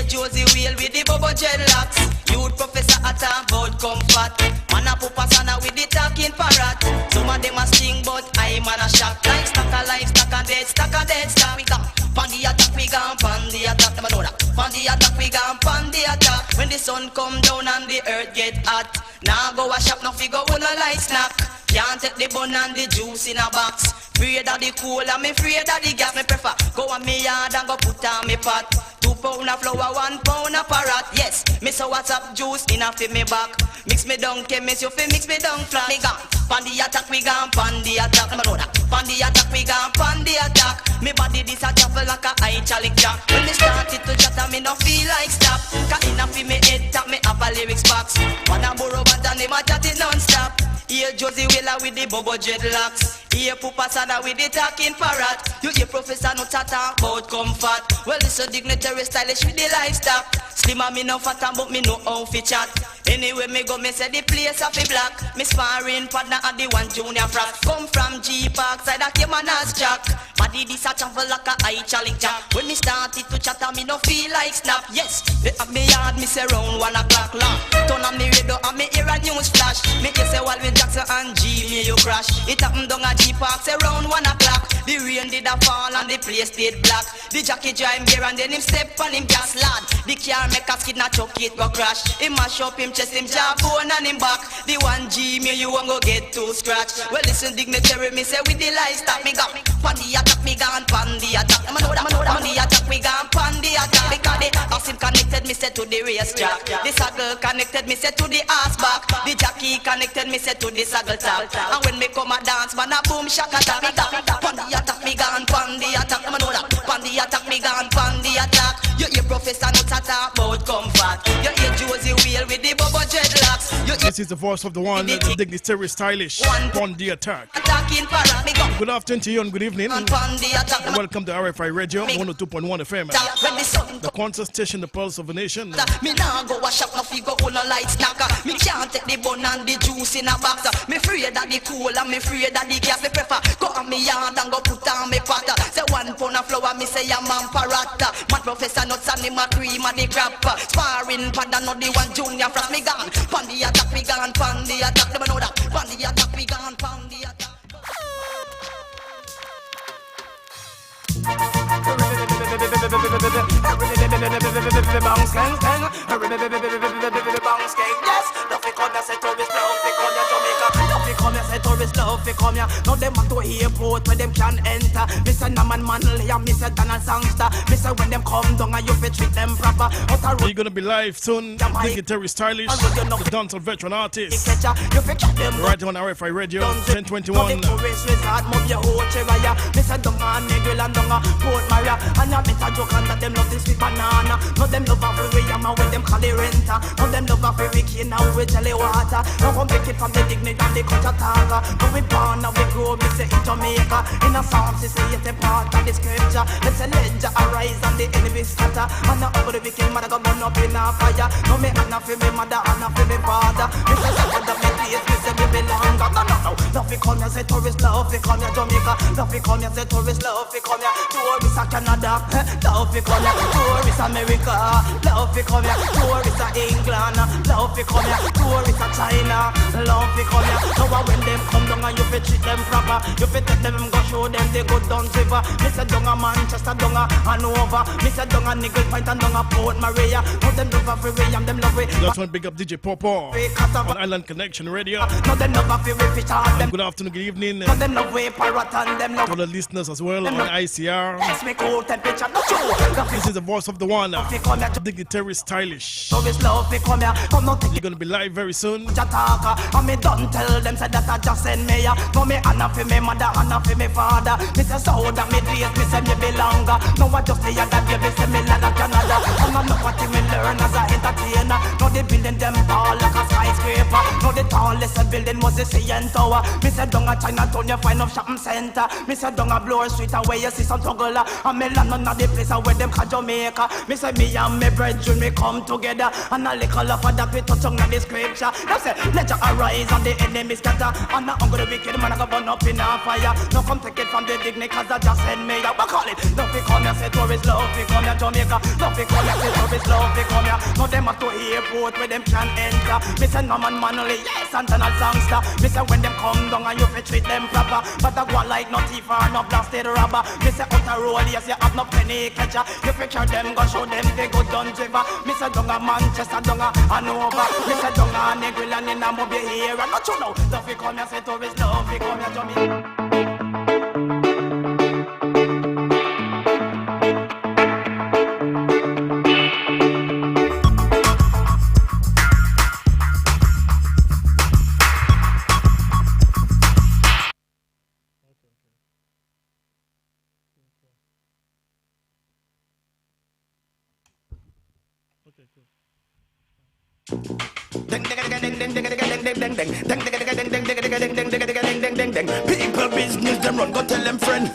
Josie wheel with the bubble dreadlocks. Youth professor at about comfort. Man a pupa sana with the talking parrot. Some of them a sting but I man a shock. Livestock and dead stock. We got pan the attack, we gone pan the attack. Never know that. Pan the attack, we gone pan the attack. When the sun come down and the earth get hot, now go a shop, no figure with no light snack. Can't take the bun and the juice in a box. Afraid of the cool and me afraid of the gas. Me prefer go on me yard and go put on me pot. 2 pound of flour, 1 pound of parrot. Yes, me so what's up juice in a fi me back. Mix me down chemist, you fi mix me down flat. Me gone pan the attack, we gone pan the attack. Never know that. Pan the attack, we gone pan the attack. Me body this a shuffle like a high chalic jack. When me started to chatter, me no feel like stop. Cause in a fi me head tap, me have a lyrics box. Wanna borrow but and him a chat it non-stop. Here Josie Wheeler with the bubble dreadlocks. Here Pupa Sana with the talking parrot. You hear Professor no tata about comfort. Well this a dignitary stylish with the livestock. Slimmer me no fatter but me no outfit chat. Anyway me go me say the place a fi black. Me sparring partner and the one junior frat. Come from G Park side that came and as Jack. Body this a travel like a high chalic jack. When me started to chatter me no feel like snap. Yes, they have me yard me say round 1 o'clock long. Turn on me radio and me hear a news flash. Me hear say Walvin Jackson and G me you crash. It happened down a G Park say round 1 o'clock. The rain did a fall and the place stayed black. The jockey drive gear and then him step on him gas lad. The car make a skid not chuck it go crash. Him mash up him chest him jawbone and him back. The 1G me you won't go get to scratch. Well listen dignitary me say with the livestock me got pan the attack me gone pan the attack. Man know that pan the attack we gone pan the attack. Because the oxen connected me say to the racetrack. The saddle connected me say to the ass back. The jockey connected me say to the saddle top. And when me come a dance man a boom shaka tap. Me got pan the attack me gone pan the attack. Man know that pan the attack me gone pan the attack. You hear Professor no tata about comfort. You hear Josie Wheel with the bubble dreadlocks. This is the voice of the one, the dignitary stylish on the attack. Good afternoon to you and good evening. And welcome to RFI Radio 102.1 FM. The concert station, the pulse of the nation. Me nah go wash up no figure on a light snacker. Me can't take the bun and the juice in a box. Me afraid of the cool and me afraid of the gas. Me prefer go on me yard and go put on me pot. Say 1 pound of flour, me say a man parrot. Man Professor nuts and him a cream and the crap. Sparring pad and not the one junior frost. Me gone pan the attack, me gone pan the attack. Never know that pan the attack, we gone pan the attack. Yes, nothing come here, say tourist love, they come here Jamaica. Nothing come here, say tourist love, they come here. Now them want to airport where them can enter. Mr. Naman Manley and Mr. Donald Sangster. Mr. when them come down and you fit treat them proper. You're gonna be live soon. Dignitary stylish, the dancehall veteran artist. Right on RFI Radio 1021. Mr. Dunga, Nigel and Dunga, Port Maria. And a Mr. Joker that them love this sweet banana. No them love a free yama when them call it renter. No them love a free wiki now with jelly water. No come pick it from the dignity and the culture taga. No we born and we grow, me say in Jamaica. In a Psalms, they say it's a part of the scripture. Let's a ledger arise and the enemy scatter. And now over the wicked mother go burn up in a fire. No me Anna for me mother, Anna for me father. Me say second of me place, me say me belong. No. Nothing come here, say tourist love, we come here Jamaica. Nothing come here, say tourist love, we come here. Tourists are Canada, love we come here. Tourists America, love we come here. Tourists are England, love we come here. Tourists are China, love we come here. Now when them come down and you fit treat them proper, you fit take them go show them the good done river. Me say down a Manchester, down a Hanover. Me say down a Nickel Point and down a Port Maria. Now them love a free and them love we. That's one big up DJ Popo on Island Connection Radio. Now them love a free fish and them. Good afternoon, good evening. Now them love we parrot and them love. To the listeners as well on ICR. Yes, me cool temperature, no true. This is the voice of the one, dignitary stylish. So this love we come here, come not You're gonna be live very soon. Jataka, and me don't tell them say that I just send me ya. No me Anna for me mother, Anna for me father. Me say so that me days, me say me belong. No I just say that baby say me like a Canada. And I know what me learn as a entertainer. No they building them tall like a skyscraper. No the tallest building was the CN Tower. Me say down a Chinatown you find a shopping center. Me say down a Bloor Street away you see some struggle. And me land on the place where them can Jamaica. Me say me and me brethren we come together. And a little of that we touch on the scripture. They say let you arise and the enemy scatter. And I'm gonna wicked man I go burn up in a fire. No come take it from the dignity cause I just send me. What call it? Don't be come here say tourist love we come here Jamaica. Don't be come here say tourist love we come here. No them at to airport where them can enter. Me say no man only yes and a songster. Me say when them come down and you fi treat them proper. But I go like no thief or no blasted robber. Me say out a roll yes you have no penny catcher. You fi cure them go show them they go done driver. Me say down a Manchester down a Hanover. Me say down a Negril and in a Mobile here. And not you know. Don't fi come here say tourist love fi come here Jamaica. People business them run, go tell them friend.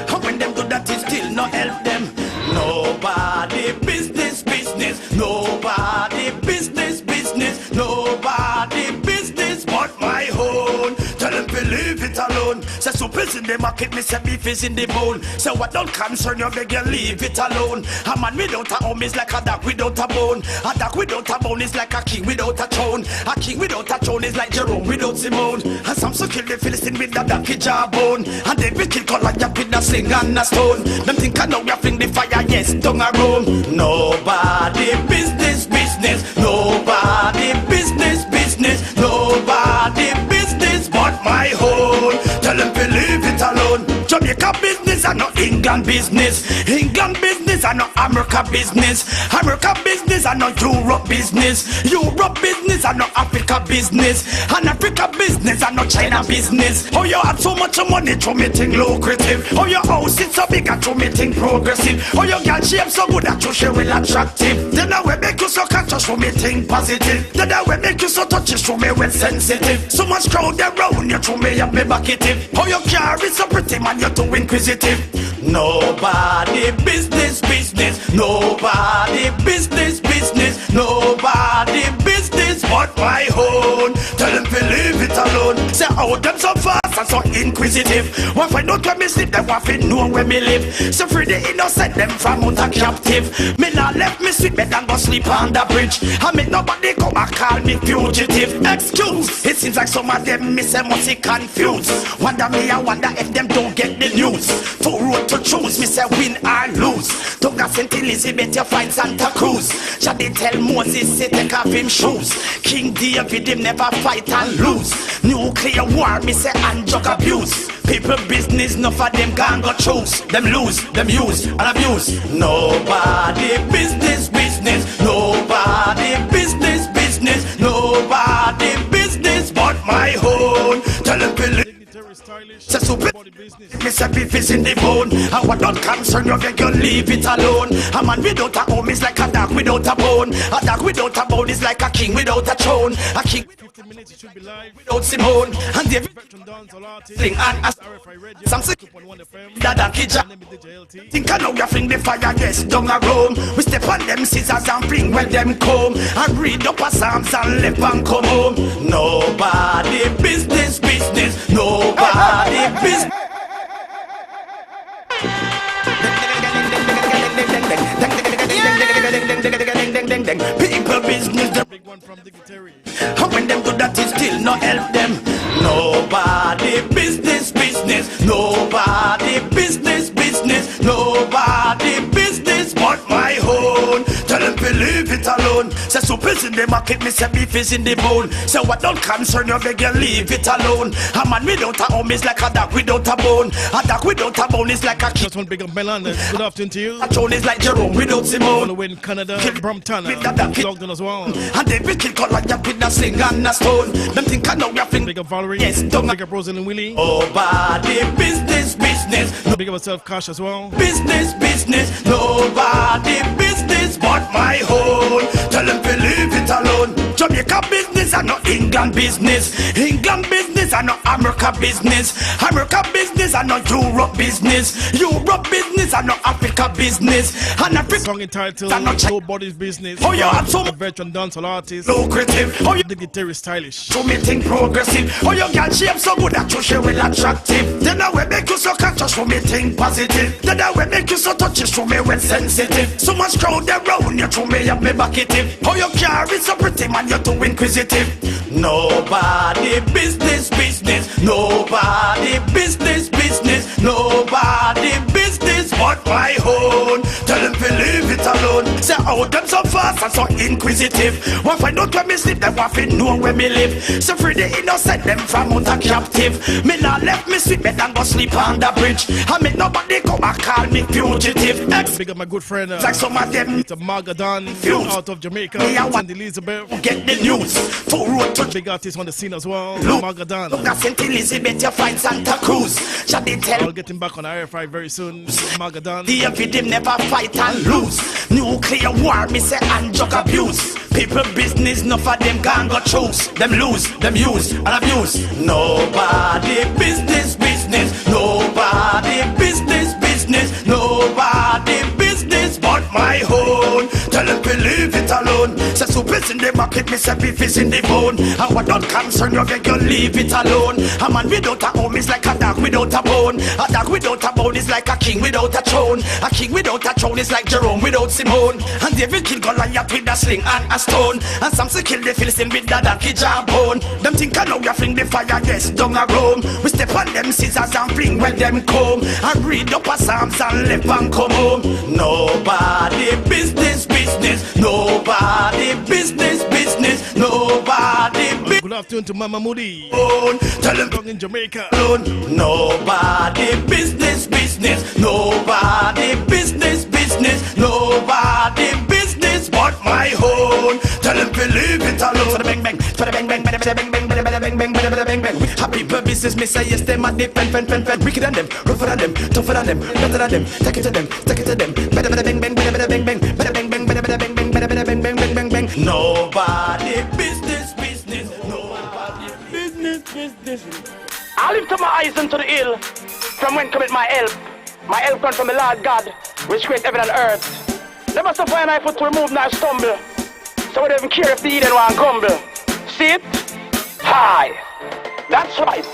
How when them do that is still not help them. Nobody business, business. Nobody business, business. Nobody business but my own. Tell them to leave it alone. Say soup is in the market, me say beef is in the bone. Say what don't concern you, beg you leave it alone. A man without a home is like a dog without a bone. A dog without a bone is like a king without a throne. A king without a throne is like Jerome without Simone. And Samson killed the Philistine with a donkey jawbone. And David killed Goliath with a sling and a stone. Them think I know you fling the fire, yes, down a room. Nobody business, business. Nobody business, business. Nobody business but my own. Tell them to leave it alone. Jamaica business and not England business. England business and not America business. America business and not Europe business. Europe business and not Africa business. And Africa business and not China business. Oh, you had so much money to me think lucrative. Oh, your house is so big and to me think progressive. Oh, your girl shape so good that you she will attractive. Then I will make you so conscious to me think positive. Then I will make you so touchy to me well sensitive. So much crowd around you to me have me bucketive. Oh, your car is so pretty man, you're too inquisitive. Nobody business, business. Nobody business, business. Nobody business but my own. Tell them to leave it alone. Say how them so fast and so inquisitive. Want find out where me sleep, them want to know where me live. So free the innocent, them from out a captive. Me not left me sweet bed and go sleep on the bridge. I make nobody come and call me fugitive. Excuse, it seems like some of them me say must be confused. Wonder me, I wonder if them don't get the news. Two road to choose, me say win or lose. Don't have St. Elizabeth, you find Santa Cruz. Shall they tell Moses, say take off him shoes. King David, him never fight and lose. Nuclear war, me say and drug abuse. People business, no for them can go choose. Them lose, them use and abuse. Nobody business, business. Nobody business, business. Nobody business but my own. Tell them to say super, me say beef is in the bone. And what don't concern you, beg you leave it alone. A man without a home is like a dog without a bone. A dog without a bone is like a king without a throne. A king 15 minutes, it should be live. without Simone. And David sing and as Samson that donkey jack. Think I know you fling the fire, yes, down a room. We step on them scissors and fling well them comb. And read up a psalms and left and come home. Nobody business, business. Nobody business. People business, the big one from Dignitary. how when them do that, it still not help them. Nobody business, business. Nobody business, business. Nobody business but my own. Tell them to leave it alone. Say soup is in the market, me say beef is in the bone. Say what don't concern you, beg you leave it alone. A man without a home is like a dog without a bone. A dog without a bone is like a king. Just one big up Melan. Good afternoon to you. A throne is like Jerome without All Simone. the way in Canada, Brampton, With the donkey. logged in as well. And they be kill Goliath with a sling and a stone. Them think I know you fling. Big up Valerie. Yes, don't Big up Rosalind Willie. Nobody business, business. Big up myself, Cash as well. Business, business. Nobody business but my own. tell them to leave it alone. Jamaica business and not England business. England business and not America business. America business and not Europe business. Europe business and not Africa business. And Africa song entitled Nobody's Business. Oh, you have some veteran dancehall artist. Lucrative. Oh, you dignitary stylish. So me think progressive. Oh, you can shape so good that you show well attractive. Then I will make you so conscious, so me think positive. Then I will make you so touchy, so me well sensitive. So much crowd around you, to me have me bucketive. Oh, you carry so pretty, man, you're too inquisitive. Nobody business, business. Nobody business, business. Nobody business but my own. Tell them to leave it alone. Say how them so fast and so inquisitive. One find out where me sleep, them want to know where me live. So free the innocent, them from out a captive. Me not left me sleep, me and go sleep on the bridge. I mean nobody come and call me fugitive. Big up my good friend, like some of them. It's a Magadan out of Jamaica. And Elizabeth. Get the news. Two road to big artist on the scene as well. Look, Magadan. Look at St. Elizabeth, you find Santa Cruz. Shall they tell? I'll get him back on RFI very soon. Magadan. The him never fight and lose. Nuclear war, me say, and drug abuse. People business, no for them can go choose. Them lose, them use, and abuse. Nobody business, business. Nobody business, business. Nobody business but my own. Tell them to leave it alone. Say soup in the market, me say beef is in the bone. And what don't concern you, beg you leave it alone. A man without a home is like a dog without a bone. A dog without a bone is like a king without a throne. A king without a throne is like Jerome without Simone. And David killed Goliath with a sling and a stone. And Samson killed the Philistine with the donkey jawbone. Them think I know you fling the fire, yes, down a Rome. We step on them scissors and fling well them comb. And read up a Psalms and left and come home. Nobody business, business. Nobody business, business. Nobody business. Good afternoon to Mama Moody. Tell them in Jamaica. Nobody business, business. Nobody business, business. Nobody business but my own. Tell them to leave it alone. For the bang bang, for the bang bang, bang bang, bang bang, bang bang, bang bang. Happy for business, me say yes, them at the pen. Wicked than them, rougher than them, tougher than them, better than them. Take it to them, take it to them. Better bang bang, better bang bang, better bang bang, better bang bang, better bang bang, bang bang, bang. Nobody business, business. Nobody business, business. I lift up my eyes unto the hill, from when cometh my help. My help comes from the Lord God, which created heaven and earth. Never suffer an eye foot to remove nor stumble. So we don't even care if the Eden want grumble. See it? High. That's right.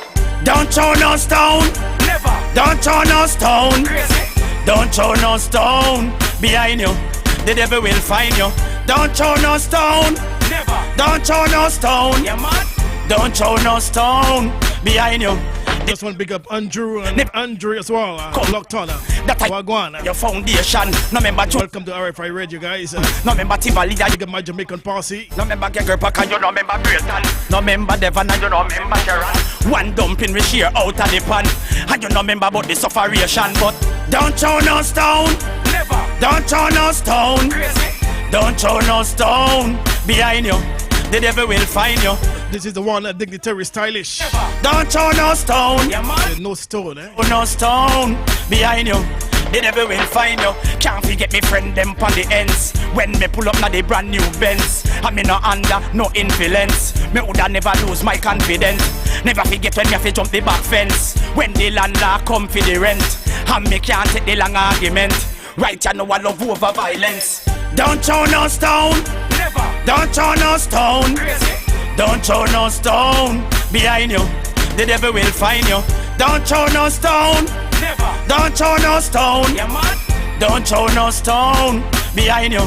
Don't throw no stone. Never. Don't throw no stone. Crazy. Don't throw no stone behind you. The devil will find you. Don't throw no stone. Never. Don't throw no stone. Yeah, man. Don't throw no stone behind you. Just one big up Andrew and Andre as well. Locked on. Wagwan. Your foundation. No member. Welcome to RFI Radio, guys. No member Tivoli. Big up my Jamaican posse. No member Gegger Pack and you no member Brayton. No member Devon and you no member Sharon. One dumping we share out of the pan. And you no member about the sufferation. But don't throw no stone. Never. Don't throw no stone. Crazy. Don't throw no stone behind you. The devil will find you. This is the one that dignitary stylish. Don't throw no stone. Yeah, no stone, eh? No stone behind you. The devil will find you. Can't forget me friend them on the ends. When me pull up na the brand new Benz. I me no under, no influence. Me woulda never lose my confidence. Never forget when me have to jump the back fence. When the landlord come for the rent. And me can't take the long argument. Right, you know I love over violence. Don't throw no stone. Never. Don't throw no stone. Crazy. Don't throw no stone behind you. The devil will find you. Don't throw no stone. Never. Don't throw no stone. Yeah, man. Don't throw no stone behind you.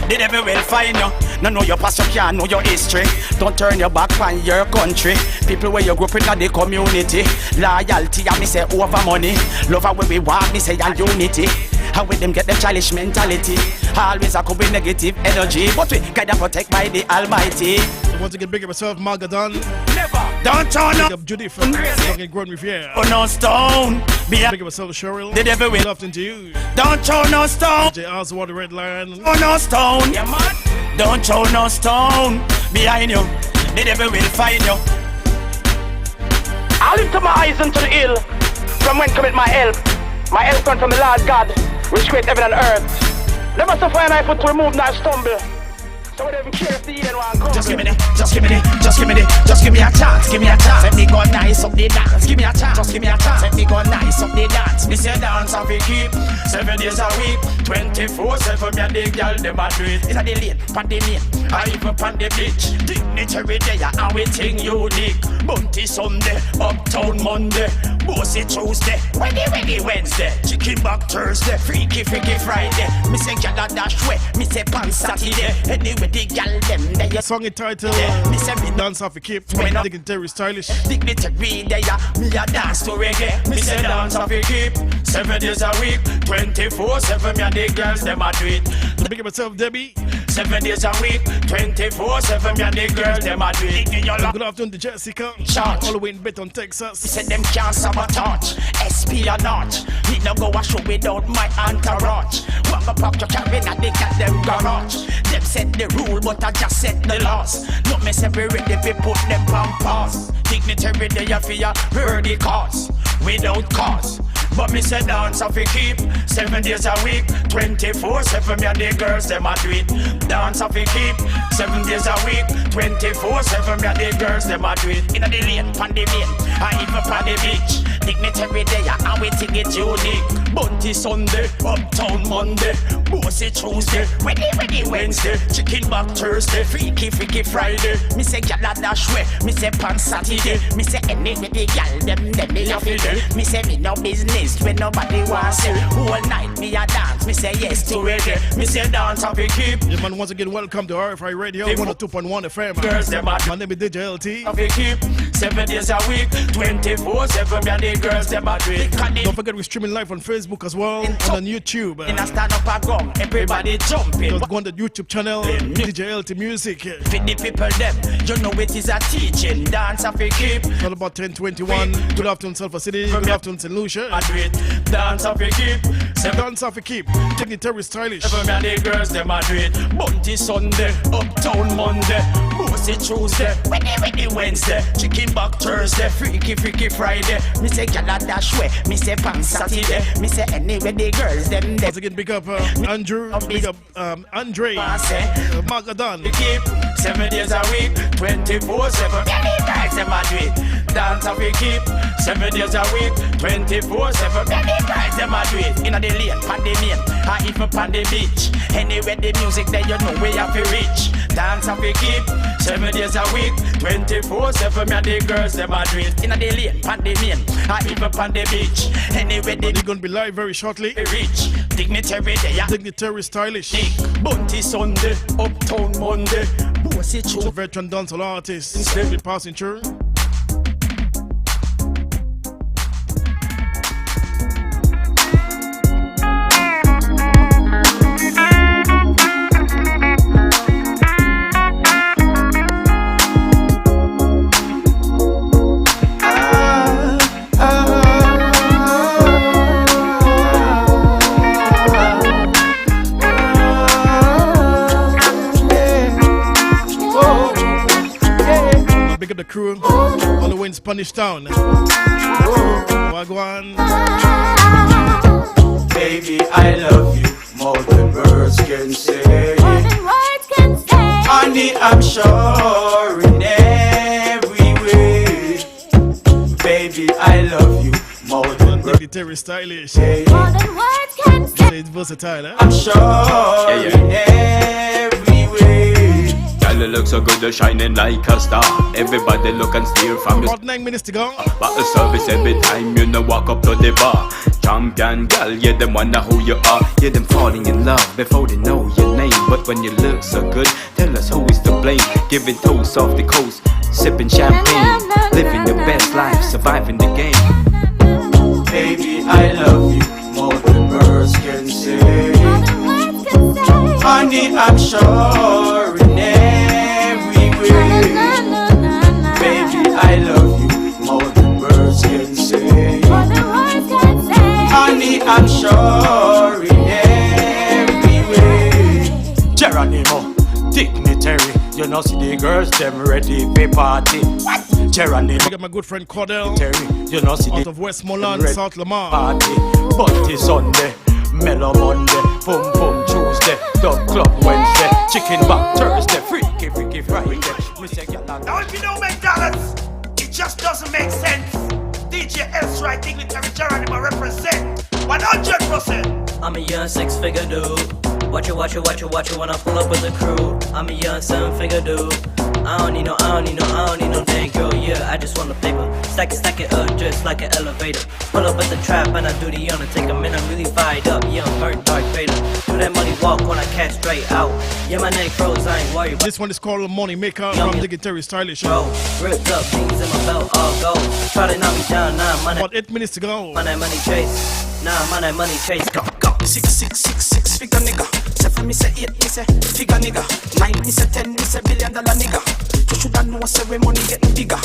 The devil will find you. No know your past, you can't know your history. Don't turn your back on your country. People where you grew up in the community. Loyalty, I me say over money. Love where we walk, me say and unity. How with them get them childish mentality. Always a couple negative energy. But we guide and protect by the Almighty. I want to get big of myself, Magadan. Never. Don't turn big up. Up Judy from fucking Grand Riviere. Oh no stone. Big of myself, Cheryl. The devil will. Love to you. Don't throw no stone. J. Oswald, the Red Lion. Oh no stone. Yeah, man. Don't throw no stone behind you. The devil will find you. I lift up my eyes unto the hill, from when cometh my help. My help comes from the Lord God, which created heaven and earth. Never suffer an eye foot to remove nor stumble. So they don't care if the alien want come. Just give me the, just give me the, just give me the, just give me a chance, give me a chance. Let me go nice up the dance. Give me a chance, just give me a chance. Let me go nice up the dance. Me say dance and we keep 7 days a week, 24/7. Me and the girl them a do it. It's a the lane, pan the main, I even pan the beach. Dignitary day and we think unique. Bunty Sunday, Uptown Monday, Bossy Tuesday, Ready Wednesday, Chicken back Thursday, Freaky Friday. Me say gyal a dash way, me say pan Saturday. Anyway the gyal them they Song entitled me say me Dance Off a Keep. Dignitary Stylish. Dignitary day me a dance to reggae. Me say dance off a keep 7 days a week, 24/7. Me and the girls them a do it. Big up myself, Debbie. 7 days a week, 24/7. Me and the girls them a do it. Good afternoon to Jessica. Charge. All the way in Benton, Texas. Me say them can't sabotage, SP or not. Me no go a show without my entourage. Walk up your cabin and they got them garage. Them set the rule, but I just set the laws. No me say we ready to put them on pause. Dignitary day a fear, worthy cause, without cause. But me say dance off a keep 7 days a week, 24/7. Me and the girls them a do it. Dance off a keep 7 days a week, 24/7. Me and the girls them a do it. Inna the lane, pan the main, and even pan the beach. Dignitary day and we think it unique. Bunty Sunday, Uptown Monday, Bossy Tuesday, Ready Wednesday, Chicken back Thursday, Freaky Friday. Me say gyal a dash way, me say pan Saturday. Me say anyway the gyal them me a feel it. Me say me no business when nobody wants it. Whole night me a dance, me say yes to reggae. Me say dance and we keep. Yeah, man, once again, welcome to RFI Radio 102.1 FM. Girls them a My name is DJ LT. we keep 7 days a week, 24/7. Me and the girls them a do it. Don't forget we're streaming live on Facebook as well and on YouTube. In a stand up a gong, everybody jumping. Just go on the YouTube channel, DJ LT Music. Fit the people them, you know it is a teaching. Dance and we keep. It's all about 10:21. Good afternoon, Sulphur City. Good afternoon, St. Lucia. Madrid, dance off a keep. Dance Off a Keep. Dignitary Stylish. Me and the girls them a do it. Bunty Sunday, Uptown Monday, Bossy Tuesday, Ready Wednesday, Chicken back Thursday, Freaky Friday. Me say gyal a dash way, me say pan Saturday. Me say anyway the girls them Once again, big up Andrew. Big up Andre. Magadan. We keep 7 days a week, 24/7. Me and the girls them a do it. Dance off a keep 7 days a week, 24/7. Me and the girls them a do it. Inna the lane, pan the main, and even pan the beach. Anyway the music there you know we have to reach. Dance off a keep 7 days a week, 24/7. Me and the girls them a do it. Inna the lane, pan the main, and even pan the beach. Anyway the We're going to be live very shortly. reach. Dignitary day, Dignitary Stylish. Bunty Sunday, Uptown Monday, Bossy It's a Tuesday. veteran dancehall artist. Instead of passing through. Big up the crew, all the way in Spanish Town. Wagwan. Baby, I love you more than words can say. Honey, I'm sure in every way. Baby, I love you more than words Dignitary Stylish. can say. It's versatile, eh? I'm sure in every way. Girl, you look so good, you're shining like a star. Everybody look and steer from your About 9 minutes to go. bottle service every time you know walk up to the bar. Champion girl, yeah, them wonder who you are. Yeah, them falling in love before they know your name. But when you look so good, tell us who is to blame. Giving toast off the coast, sipping champagne, living your best life, surviving the game. Baby, I love you more than words can say. Honey, I'm sure in every way. Baby, I love you more than words can say. Honey, I'm sure in every way. Geronimo, dignitary, you know see the girls them ready for party. Geronimo, I got my good friend Cordell you know see out the of Westmoreland, Red South Lamar. party. Bunty Sunday, Mellow Monday, Pum Pum Tuesday, Dub Club Wednesday, Chicken back Thursday, doesn't make sense. DJ S right, dignitary Geronimo represent 100%. I'm a young six-figure dude. Watch it when I pull up with the crew. I'm a young seven-figure dude. I don't need no dang girl, yeah, I just want the paper. Stack it up just like an elevator. Pull up at the trap and I do the undertaker. Man, I'm really fired up, yeah, I'm burnt Darth Vader. Do that money walk when I catch straight out. Yeah, my neck froze, I ain't worried. This one is called Money Maker from Dignitary Stylish. Bro, ripped up jeans in my belt, all gold. Try to knock me down, nah, money. About 8 minutes to go. Money chase, nah, money chase. Go. 6 figure nigga. 7 me say 8 me say figure nigga. 9 me say 10 me say $1 billion nigga. You shoulda know ceremony getting bigger.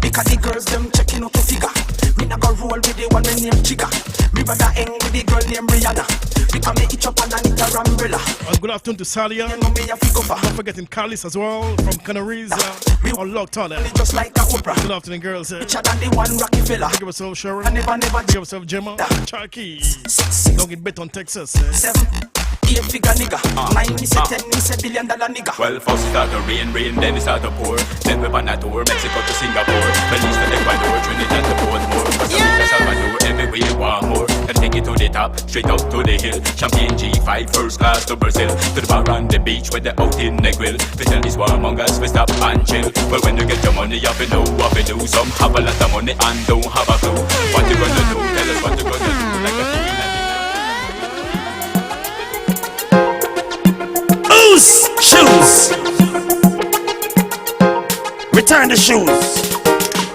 Because the girls them checking out to figure. Me nah go roll with the one me name Jigga. Me rather hang with the girl named Rihanna. Because me each up underneath her umbrella. Good afternoon to Salia. You know me a figure for. Don't forgetting Carlis as well from Canaries. We on locked on. Just like a Oprah. Good afternoon, girls. Richer than the one Rocky fella. Give yourself Sharon. I never Give yourself Gemma. Chucky. 6 Don't get bet on Texas. 7 8 figure nigga. 9 me say 10 me say $1 billion nigga. Well, first it start to rain, then it start to pour. Then we on a tour, Mexico to Singapore, Belize to Ecuador, Trinidad to Portmore, Costa Rica, Salvador, everywhere you want more. Then take it to the top, straight up to the hill. Champagne G5, first class to Brazil, to the bar on the beach where they out in the grill. We tell these warmongers we stop and chill. But when you get your money, you have to know what to do. Some have a lot of money and don't have a clue. What you gonna do? Tell us what you gonna do. Like a Shoes. Return the shoes.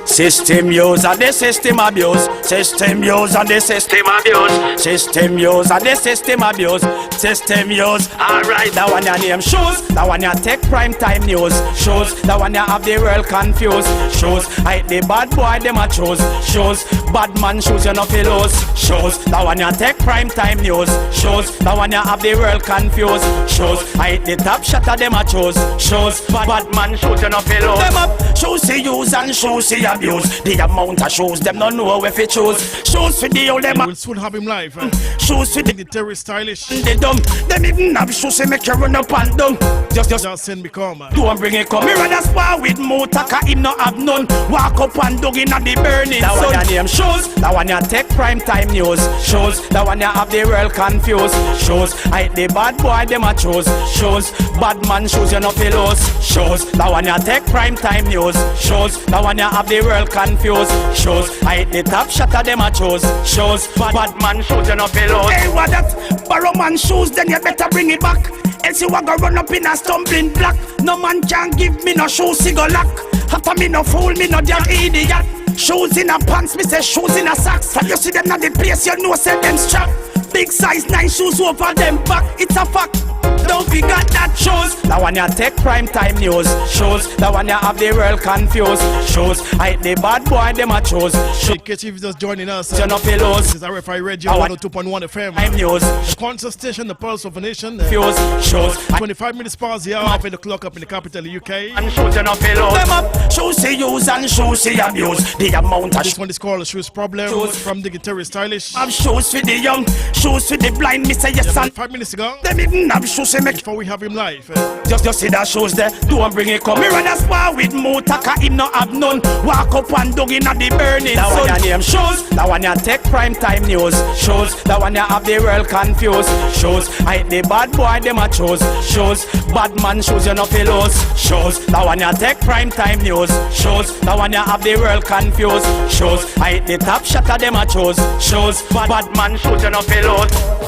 System use and the system abuse. System use and the system abuse. System use and the system abuse. System use. Alright, that one your name shoes. That one you take prime time news. Shoes. That one you have the world confused. Shoes. I the bad boy them a choose. Shoes. Bad man shoes you no feel lose. Shoes. That one you take prime time news. Shoes. That one you have the world confused. Shoes. I the top shatter them a choose. Shoes. Bad man shoes you no feel lose. Them up. Shoes to use and shoes to abuse. The amount of shoes them don't know where to choose. Shoes for the old them. We'll soon have him live. Shoes for the Dignitary Stylish. They dumb. Them even have shoes to make you run up and down. Just send me come. Don't bring it come. Me rather spar with Motaka, him no have none. Walk up and dug in at the burning sun. That one your name shoes. That one you take prime time news. Shoes. That one you have the world confused. Shoes. I the bad boy them a choose. Shoes. Bad man shoes you no feel lose. Shoes. That one you take prime time news. Shoes. That one you have the world confused. Shoes. I the top shatter them a choose. Shoes. Bad man shoes you no feel lose. Hey, what that? Borrow man shoes, then you better bring it back. Else you a go run up in a stumbling block. No man can give me no shoes, he go lock. After me no fool, me no damn idiot. Shoes in a pants, me say shoes in a socks. And you see them at the place, you know say them strap. Big size 9 shoes over them back, it's a fact. Don't forget that shoes. That one you take prime time news. Shoes. That one you have the world confused. Shoes. I the bad boy them a choose. In case you're just joining us, You know fellows. this is RFI Radio 102.1 FM. I'm news. Concert station, the pulse of a nation. Fuse. Shoes. 25 minutes past the hour, the clock up in the capital UK. And shoes you know fellows. Them up. Shoes to use and shoes to abuse. The amount of This one is called Shoes Problem Shoes. from Dignitary Stylish. have shoes for the young. Shoes for the blind. Me say yes and 5 minutes ago, them even have shoes to make. before we have him live. Just see that shoes there. Don't bring it come. Me rather spar with Motaka, him no have none. Walk up and dug in at the burning sun. That one your name shoes. That one you take prime time news. Shoes. That one you have the world confused. Shoes. I the bad boy them a choose. Shoes. Bad man shoes you no feel lose. Shoes. That one you take prime time news. Shoes. That one you have the world confused. Shoes. I the top shatter them a choose. Shoes. Bad man shoes you no feel lose.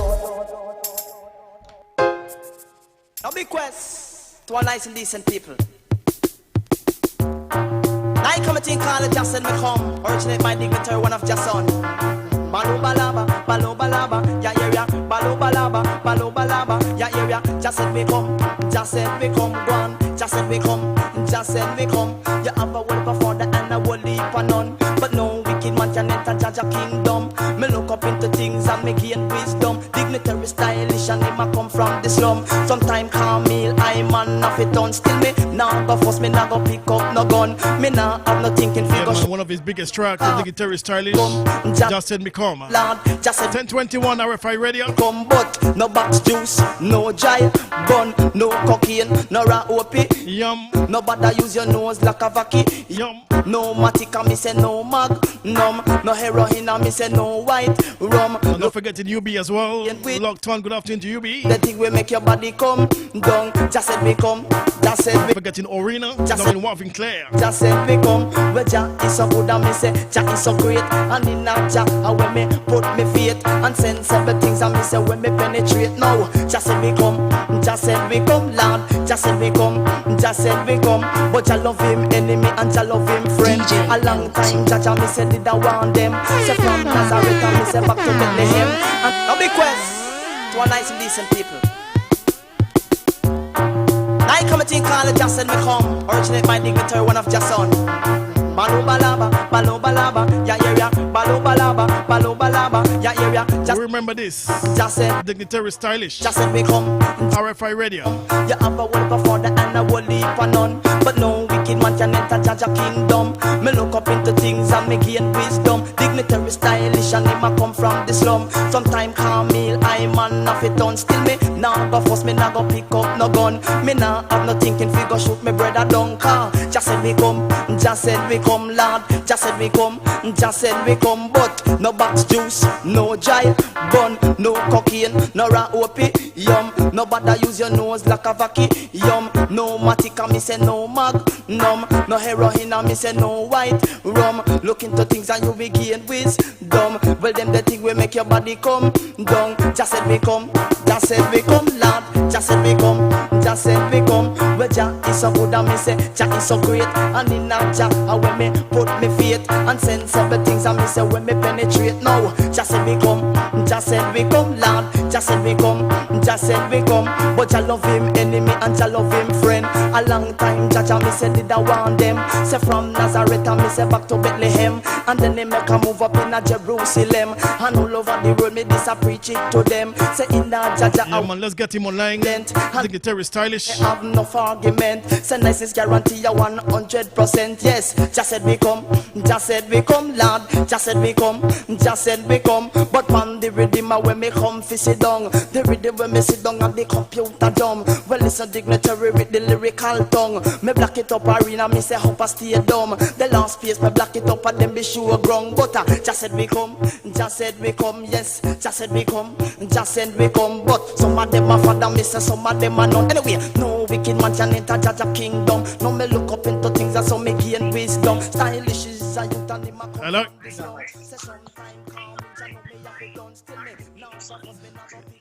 A big quest to all nice and decent people. Now I come a thing called Jason me come. Originate by Dignitary, one of Jason. Balu balaba, ya area. Balu balaba, ya area. Jason me come, go on. Jason me come. You have a whole for father and a whole heap for none. But no wicked man can enter Jaja kingdom. Me look up into things and me gain wisdom. Dignitary stylish and him a come from the slum. Sometime call me I man off it on. Still me now go force me now go pick up no gun. Me now have no thinking figure. Yeah, one of his biggest tracks, the Dignitary Stylish. Just said me come. Lord, just said 1021 RFI Radio. come, but no box juice, no jive, gun, no cocaine, no raw opie. Yum. Nobody use your nose like a vacuum. Yum. No matica, me say no mag, num. No heroin, me say no white rum. And don't forget the UB as well. Locked on, good afternoon to UB. The thing will make your body come down. Just said me come, just said me. Forgetting Orina, Just down in Waffing Clare. Just said me come. Well, Jah is so good and me say Jah is so great. And in that Jah, when me put me faith and sensible things and me say when me penetrate now. Just said me come, just said me come, Lord. Just said me come, just said me come. But Jah love him enemy and Jah love him friend. A long time Jah me say did I want them. Say from Nazareth and me say back to Bethlehem. And a big quest to a nice and decent people. I come and think all the Jah said me come. Originate my dignitary, one of Jah son. Balo balaba, ya area. Balo balaba, ya area. Just remember this. Just said Dignitary Stylish. Just said me come. RFI Radio. You have a word before the and a word leap for none. But no wicked man can enter Jah kingdom. Me look up into things and me gain wisdom. Dignitary stylish and him a come from the slum. Sometime call me I man off it on. Still me now go force me now go pick up no gun. Me now have no thinking fi go shoot me brother down car. Just said we come, just said we come, Lord. Just said we come, just said we come. But no box juice, no jive, bun, no cocaine, no raw opie. Yum, nobody use your nose like a vacuum. Yum, no matica, me say no mag, num. No heroin, me say no white rum. Look into things and you will gain wisdom. Well, them the thing will make your body come down. Just said we come, just said we come, Lord. Just said we come, just said we come. Well, Jah is so good and me say Jah is so great. And in that Jah, when me put me faith and sensible things and me say when me penetrate now. Just said we come, just said we come, Lord. Just said we come, just said we come. But Jah love him enemy and Jah love him friend. A long time Jah me say did I want them. Say from Nazareth and me say back to Bethlehem. And then they make a move up in a Jerusalem. And all over the world me this I preach it to them. Say in that Jah yeah, man, let's get him online. Dignitary Stylish. Have no argument. Say nice is guarantee a 100%. Yes, just said we come, just said we come, Lord. Just said we come, just said we come. But man, the rhythm when me come fi sit down. The rhythm when me sit down and the computer dumb. Well, it's a dignitary with the lyrical tongue. Me black it up arena, me say hope I stay dumb. The last piece me black it up and then be sure ground. But just said we come, just said we come. Yes, just said we come, just said we come. But some of them are father, me say some of them are none. Anyway, no wicked man can enter Jah kingdom. No me look up into things and so me gain wisdom. Stylish is a youth and him a come. Hello.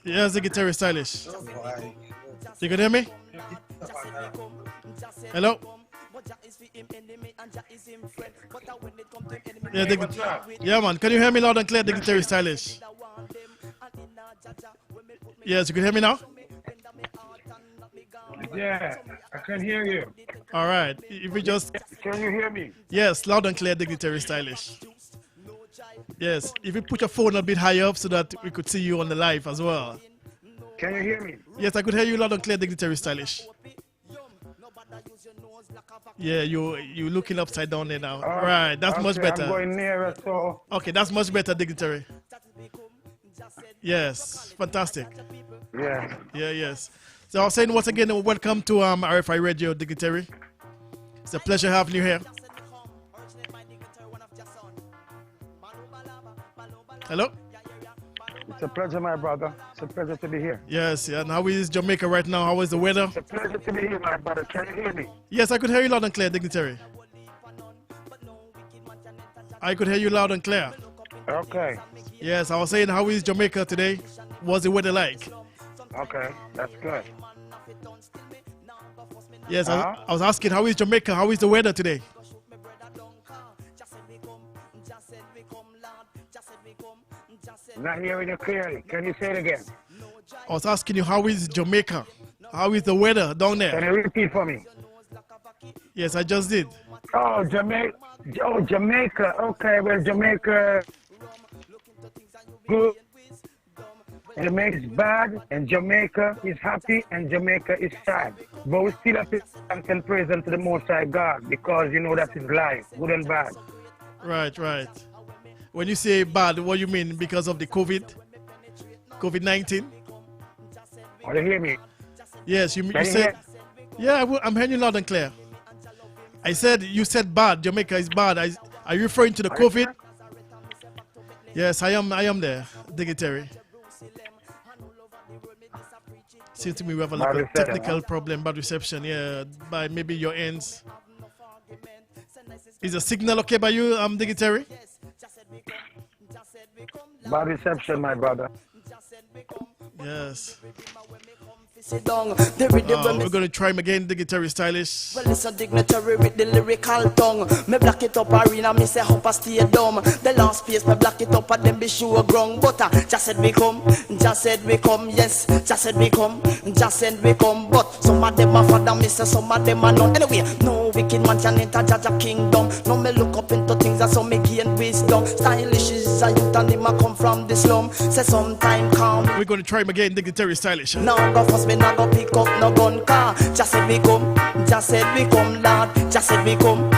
Yes, Dignitary Stylish. You can hear me? Hello. Yeah, man. Can you hear me loud and clear, Dignitary Stylish? Yes, you can hear me now? Yeah, I can hear you. All right. If we just... Can you hear me? Yes, loud and clear, Dignitary Stylish. Yes, if you put your phone a bit higher up so that we could see you on the live as well. Can you hear me? Yes, I could hear you loud and clear, Dignitary Stylish. Yeah, you looking upside down there now. Right, that's much better. I'm going nearer, so... Okay, that's much better, Dignitary. Yes, fantastic. Yeah. Yeah, yes. So I was saying once again, welcome to RFI Radio, Dignitary. It's a pleasure having you here. Hello? It's a pleasure, my brother. It's a pleasure to be here. Yes, yeah. And how is Jamaica right now? How is the weather? It's a pleasure to be here, my brother. Can you hear me? Yes, I could hear you loud and clear, Dignitary. I could hear you loud and clear. Okay. Yes, I was saying, how is Jamaica today? What's the weather like? Okay, that's good. Yes, I was asking, how is Jamaica? How is the weather today? Not hearing you clearly. Can you say it again? I was asking you, how is Jamaica? How is the weather down there? Can you repeat for me? Yes, I just did. Oh, Jamaica. Oh, Jamaica. Okay, well, Jamaica. Good. Jamaica is bad and Jamaica is happy and Jamaica is sad. But we still have to thank and praise unto the Most High God because you know that is life, good and bad. Right, right. When you say bad, what you mean? Because of the COVID-19? Oh, you hear me? Yes, you Can you said. hear? Yeah, I'm hearing you loud and clear. I said you said bad. Jamaica is bad. Are you referring to the COVID? Yes, I am there, dignitary. Seems to me we have a Bad little reception, technical huh? problem, bad reception. Yeah, by maybe your ends. Is the signal okay by you, dignitary? Bad reception, my brother. Yes. Sit down. The rhythm when me We're gonna try him again, dignitary stylish. well, it's a dignitary with the lyrical tongue. Me black it up arena, me say hope I stay dumb. The last space, me black it up and then be sure ground. But just said we come, yes. Just said we come, But some of them are father, me say some of them are none. Anyway, no wicked man can enter Jaja kingdom. No me look up into things that so me gain wisdom. Stylish is a youth and him a come from the slum. Say sometime calm. We're gonna try him again, dignitary stylish. Now go first, me not go pick up no gun car. Just said we come, Lord. Just said we come,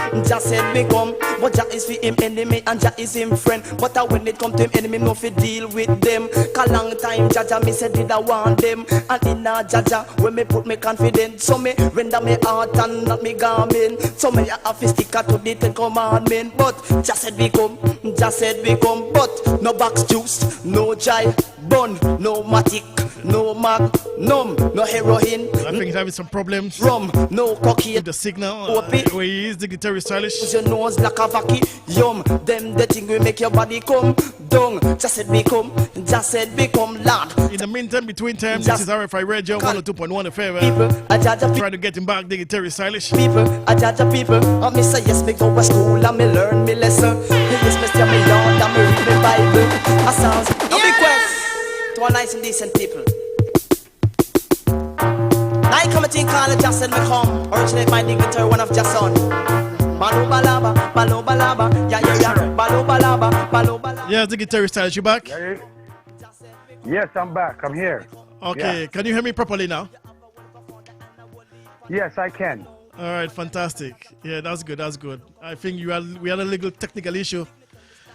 But Jah is for him enemy and Jah is him friend. But when it come to him enemy, no fi deal with them. Cause long time Jaja me said did I want them. And in a Jaja when me put me confidence, so me render me heart and not me garment. So me have to stick to the 10 commandment. But just said we come, But no box juice, no chai bun, no matic, no magnum, no heroin. I think he's having some problems Rum, no cocaine. with the signal. Where he is, dignitary stylish. Your nose like a vacuum. Them the thing will make your body come down. Just said we come, Lord. In the meantime, between time, this is RFI Radio 102.1 FM. People, I judge a Trying to get him back, dignitary stylish. people, I judge a people. And me say yes, me go to school and me learn me lesson. Me yes, me stay me yard and me read me Bible. A sounds a request to a nice and decent people. I come and think all just said me come. Originate my dignitary, one of just son. Balu balaba, yeah, balu balaba. Yeah, dignitary stylish, you back? Yes, I'm back. I'm here. Okay, Yeah. can you hear me properly now? Yes, I can. All right, fantastic. Yeah, that's good. I think we had a little technical issue.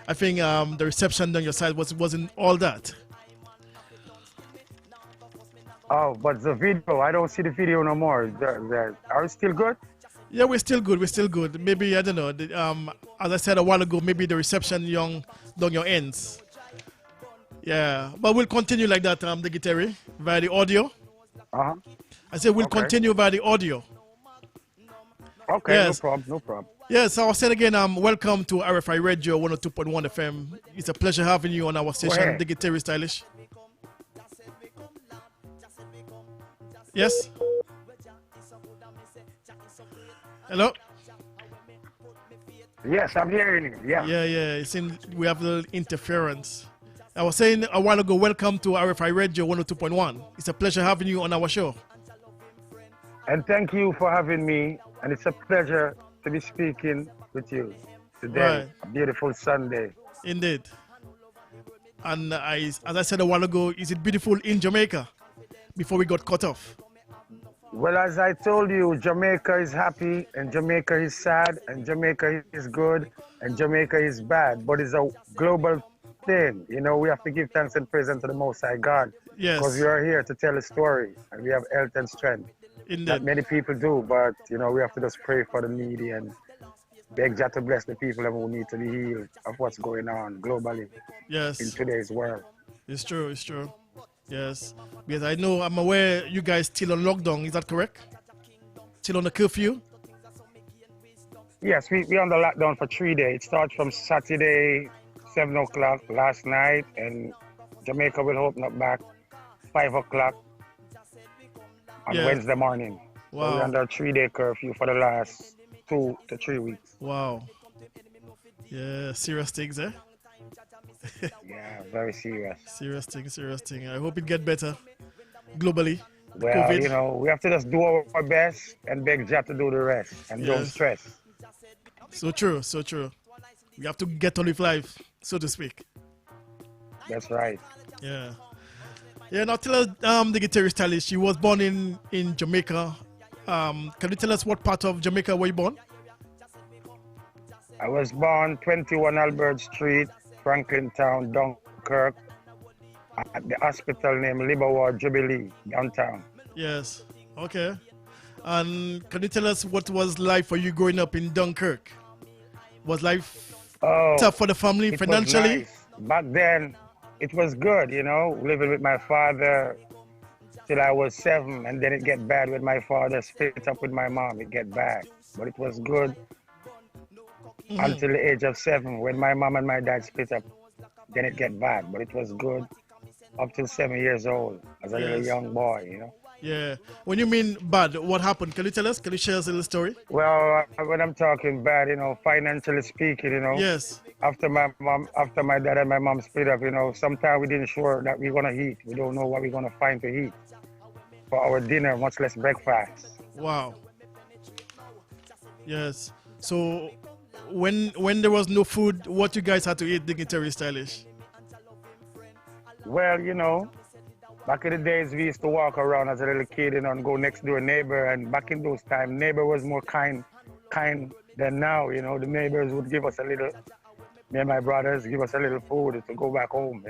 I think the reception on your side wasn't all that. Oh, but the video, I don't see the video no more. Are we still good? Yeah, we're still good. Maybe, I don't know. As I said a while ago, maybe the reception down your ends. Yeah, but we'll continue like that, dignitary, via the audio. Uh-huh. I said we'll Okay. continue via the audio. Okay, Yes. no problem. Yes, I was saying again, welcome to RFI Radio 102.1 FM. It's a pleasure having you on our station, ahead. dignitary stylish. Yes? Hello? Yes, I'm hearing you. Yeah. Yeah. It seems we have a little interference. I was saying a while ago, welcome to RFI Radio 102.1. It's a pleasure having you on our show. And thank you for having me. And it's a pleasure to be speaking with you today. Right. A beautiful Sunday. Indeed. And as I said a while ago, is it beautiful in Jamaica before we got cut off? Well, as I told you, Jamaica is happy and Jamaica is sad and Jamaica is good and Jamaica is bad. But it's a global thing. You know, we have to give thanks and praise unto the Most High God. Yes. Because we are here to tell a story and we have health and strength. Not Indeed. many people do, but, you know, we have to just pray for the needy and beg Jah to bless the people who need to be healed of what's going on globally in Yes. today's world. It's true. Yes. Because I'm aware you guys still on lockdown. Is that correct? Still on the curfew? Yes, we're on the lockdown for 3 days. It starts from Saturday, 7 o'clock last night, and Jamaica will open up back 5 o'clock on Yeah. Wednesday morning. So Wow. we're under a 3-day curfew for the last 2 to 3 weeks. Wow. Yeah, serious things, eh? Yeah, very serious. Serious thing. I hope it get better globally. Well, COVID. you know, we have to just do our best and beg Jah to do the rest and don't Yes. stress. So true. We have to get on with life, so to speak. That's right. Yeah. Yeah, now tell us, the guitarist Stylish, you was born in Jamaica. Can you tell us what part of Jamaica were you born? I was born 21 Albert Street, Franklin Town, Dunkirk, at the hospital named Liverward Jubilee, downtown. Yes. Okay. And can you tell us what was life for you growing up in Dunkirk? Was life tough for the family it financially? Was nice. Back then, it was good, living with my father till I was 7, and then it get bad with my father, split up with my mom, it get bad. But it was good until the age of 7, when my mom and my dad split up, then it get bad. But it was good up till 7 years old, as a little young boy, Yeah. When you mean bad, what happened? Can you tell us? Can you share us a little story? Well, when I'm talking bad, financially speaking, Yes. after my dad and my mom split up, sometimes we didn't sure that we're gonna eat. We don't know what we're gonna find to eat for our dinner, much less breakfast. Wow. Yes. So when there was no food, what you guys had to eat, Dignitary Stylish? Well, back in the days we used to walk around as a little kid, and go next door neighbor, and back in those times neighbor was more kind than now, the neighbors would give us a little, me and my brothers give us a little food to go back home,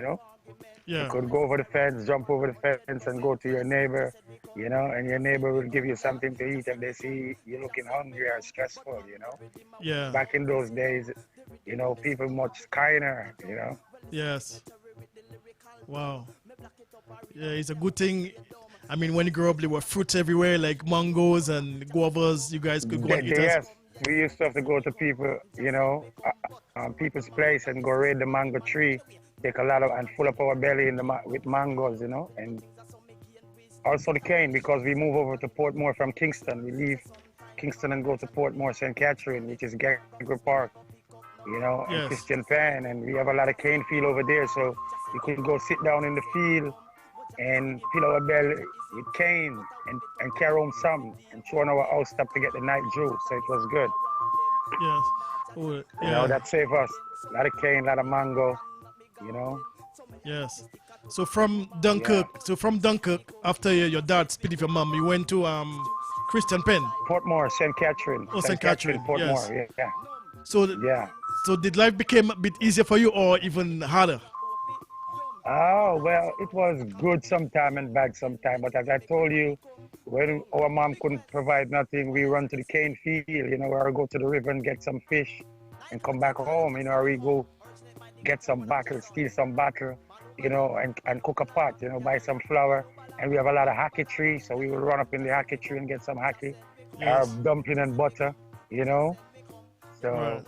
Yeah. You could go over the fence, jump over the fence and go to your neighbor, and your neighbor will give you something to eat if they see you looking hungry or stressful, Yeah. Back in those days, people much kinder, Yes. Wow. Yeah, it's a good thing. I mean, when you grow up, there were fruits everywhere, like mangoes and guavas. You guys could go and eat. Yes, we used to have to go to people, people's place and go raid the mango tree, take a lot of and fill up our belly with mangoes, and also the cane, because we move over to Portmore from Kingston. We leave Kingston and go to Portmore, St. Catherine, which is Gagger Park, Yes. and Christian Penn, and we have a lot of cane field over there, so we could go sit down in the field and fill our belly with cane and carry home some and throw on our house top to get the night juice. So it was good. Yes. Oh, yeah. That saved us. A lot of cane, a lot of mango, Yes. So from Dunkirk, after your dad split with your mom, you went to Christian Penn. Portmore, St. Catherine. Oh, St. Catherine, Portmore, yes. yeah. So did life become a bit easier for you or even harder? Oh, well, it was good sometime and bad sometime. But as I told you, when our mom couldn't provide nothing, we run to the cane field, or go to the river and get some fish and come back home, or we go get some bottle, steal some bottle, and cook a pot, buy some flour. And we have a lot of hockey trees, so we will run up in the hockey tree and get some hockey, Yes. dumpling and butter, So,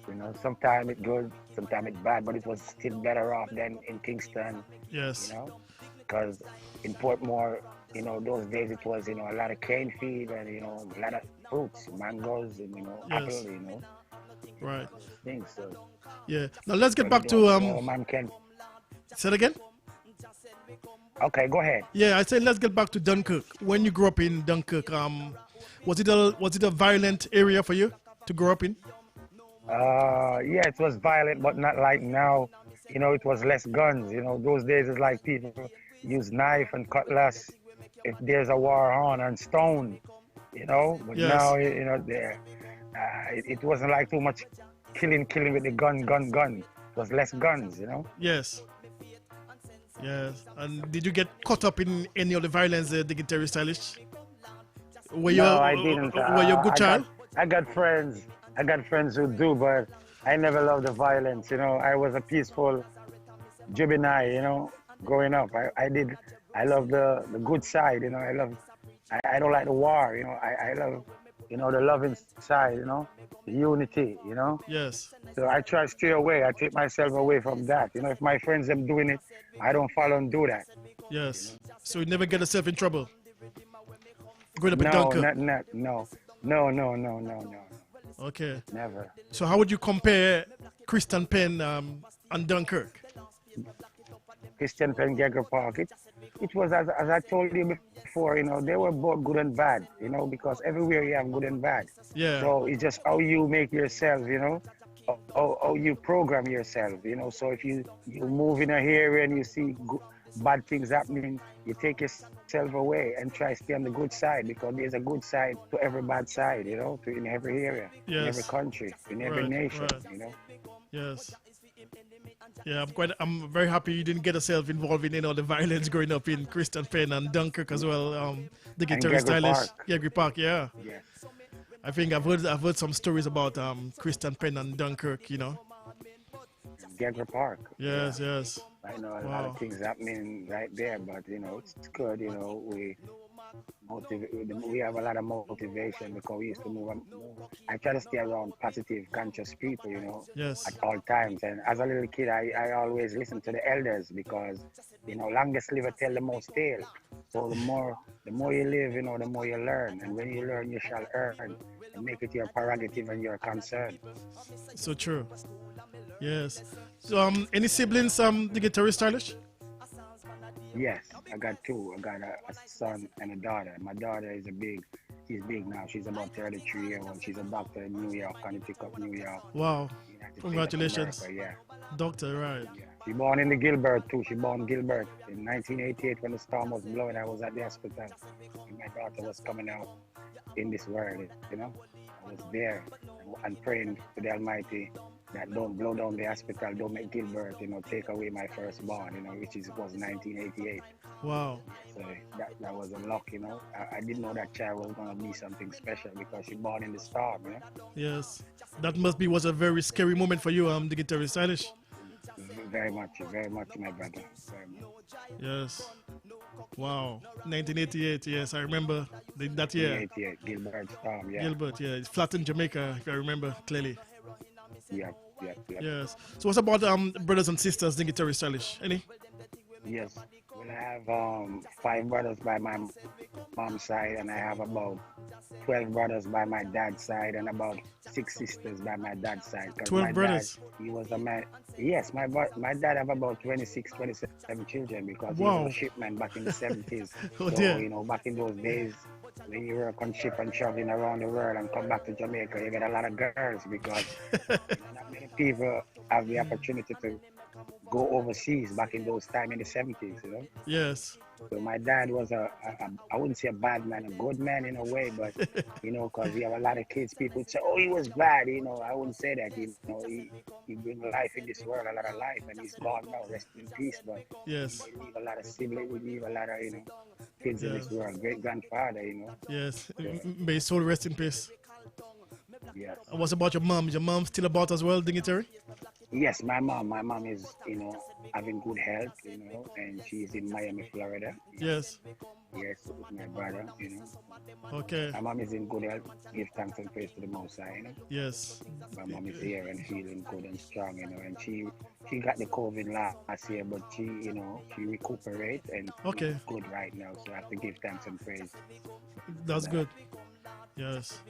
Right. sometimes it's good, sometimes it's bad, but it was still better off than in Kingston, Yes. because in Portmore, those days it was, a lot of cane feed and, a lot of fruits, mangoes and, Yes. apple, Right. things. So, Yeah. Now let's get back to man can. say it again? Okay, go ahead. Yeah, I said let's get back to Dunkirk. When you grew up in Dunkirk, was it a violent area for you to grow up in? Yeah, it was violent, but not like now. It was less guns. Those days it's like people use knife and cutlass if there's a war on, and stone. But Yes. now it wasn't like too much killing with the gun. It was less guns. Yes. Yes. And did you get caught up in any of the violence, Dignitary Stylish? Were you I didn't. Were you a good child? I got friends. Who do, but I never loved the violence. I was a peaceful juvenile. Growing up, I love the good side. I don't like the war. I love, the loving side. The unity. Yes. So I try to stay away. I take myself away from that. If my friends are doing it, I don't follow and do that. Yes. So you never get yourself in trouble. Growing up in No, Dunkirk. no. Okay. Never. So how would you compare Christian Penn and Dunkirk? Christian Penn, Gagger Park. It was as I told you before. They were both good and bad. Because everywhere you have good and bad. Yeah. So it's just how you make yourself. How you program yourself. So if you move in a area and you see bad things happening, you take yourself away and try to stay on the good side, because there's a good side to every bad side, you know, in every area, in every Yes. country, in every Right. nation, Right. you know. Yes. Yeah, I'm very happy you didn't get yourself involved in the violence growing up in Christian Penn and Dunkirk as well. The And guitarist Gregory stylish, Park. Gregory Park. Yeah, Yes. I think I've heard some stories about Christian Penn and Dunkirk. Gregory Park. Yes, yes. I know a lot of Wow. things happening right there, but it's good. We have a lot of motivation because we used to move. I try to stay around positive, conscious people, Yes. at all times. And as a little kid, I always listen to the elders because, longest liver tell the most tale. So the more you live, the more you learn. And when you learn, you shall earn, and make it your prerogative and your concern. So true. Yes. So any siblings the guitarist stylish? Yes, I got two. I got a son and a daughter. My daughter she's big now. She's about 33 years old. She's a doctor in New York, Connecticut, New York. Wow. United States of Congratulations. America, Doctor, right. yeah. She born in the Gilbert too. She born Gilbert in 1988 when the storm was blowing. I was at the hospital and my daughter was coming out in this world. I was there and praying to the Almighty that don't blow down the hospital, don't make Gilbert, take away my firstborn, which was 1988. Wow. So that was a luck, I didn't know that child was gonna be something special because she born in the storm, Yes. That was a very scary moment for you, the guitarist stylish. Very much, my brother. Very much. Yes. Wow. 1988. Yes, I remember that year. 1988, Gilbert storm, yeah. Gilbert. Yeah, it's flat in Jamaica, if I remember clearly. Yeah. Yes. So what's about brothers and sisters, the guitarist stylish? Any? Yes. Well, I have 5 brothers by my mom's side, and I have about 12 brothers by my dad's side, and about 6 sisters by my dad's side. 12 my brothers? Dad, he was a man. Yes, my dad have about 26, 27 children because he Wow. was a shipman back in the 70s. Oh, so, dear. back in those days, when you work on ship and traveling around the world and come back to Jamaica, you get a lot of girls because not many people have the opportunity to go overseas back in those time in the 70s, Yes. So my dad was I wouldn't say a bad man, a good man in a way, but, because we have a lot of kids, people would say, oh, he was bad, I wouldn't say that, he bring life in this world, a lot of life, and he's gone now, rest in peace, but Yes. we leave a lot of siblings, we leave a lot of, kids in this world, great-grandfather, Yes. May his soul rest in peace. Yes. And what's about your mom? Is your mom still about as well, dignitary? Yes, my mom is, having good health, and she's in Miami, Florida. Yes. Yes, with my brother, Okay. My mom is in good health. Give thanks and praise to the Most High, Yes. My mom is here and feeling good and strong, and she got the COVID last year, but she recuperate and Okay. is good right now. So I have to give thanks and praise. That's good. Yes.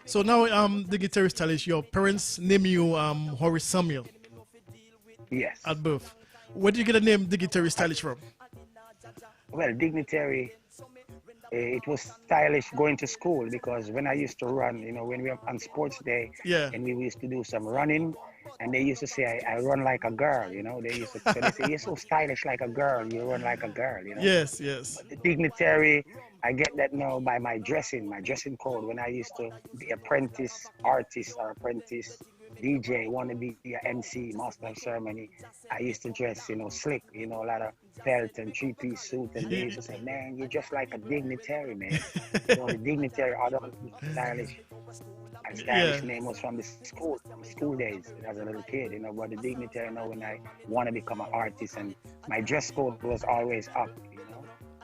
So now the guitarist stylish, your parents name you Horace Samuel Yes. at birth. Where did you get the name the guitarist stylish from? Well, dignitary. It was stylish going to school because when I used to run, when we were on sports day, Yeah. and we used to do some running, and they used to say I run like a girl, They used to so they say you're so stylish like a girl, you run like a girl, Yes, yes. The dignitary, I get that now by my dressing code. When I used to be apprentice artist or apprentice DJ, want to be an MC, master of ceremony, I used to dress, slick, a lot of belt and 3-piece suit, and they used to say, man, you're just like a dignitary, man. The dignitary, although stylish, my stylish name was from the school days as a little kid, but the dignitary, when I want to become an artist, and my dress code was always up,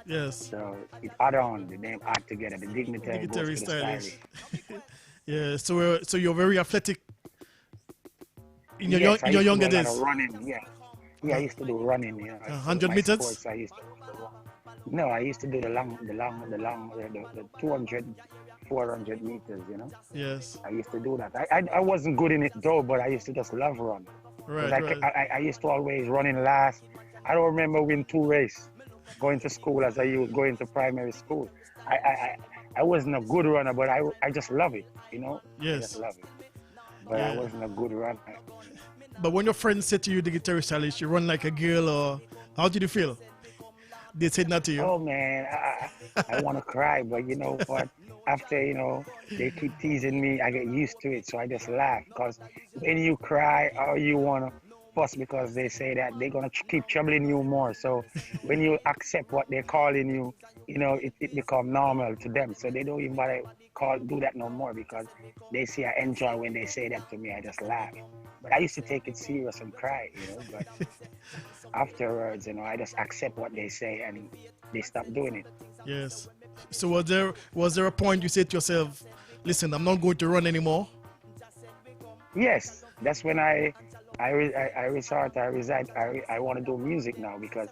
Yes. So it add on, the name add together, the dignitary goes to the stylish. stylish. Yeah. So you're very athletic in your Yes, I in your used to younger do a lot days. of running, yeah, I used to do running. 100 My meters? sports, I used to no, I used to do the 200, 400 meters. Yes. I used to do that. I wasn't good in it though, but I used to just love run. 'Cause Right. I used to always run in last. I don't remember winning 2 races going to school as I was going to primary school. I wasn't a good runner, but I just love it. I Yes. just love it. But I Yeah. wasn't a good runner. But when your friends say to you the guitarist stylish, you run like a girl, or How did you feel? They said that to you. Oh man, I want to cry, but you know what? After they keep teasing me, I get used to it, so I just laugh. Because when you cry or you wanna fuss because they say that they're gonna keep troubling you more. So when you accept what they're calling you, it becomes normal to them. So they don't even bother do that no more because they see I enjoy when they say that to me. I just laugh. But I used to take it serious and cry, But afterwards, I just accept what they say and they stop doing it. Yes. So was there a point you said to yourself, listen, I'm not going to run anymore? Yes, that's when I want to do music now because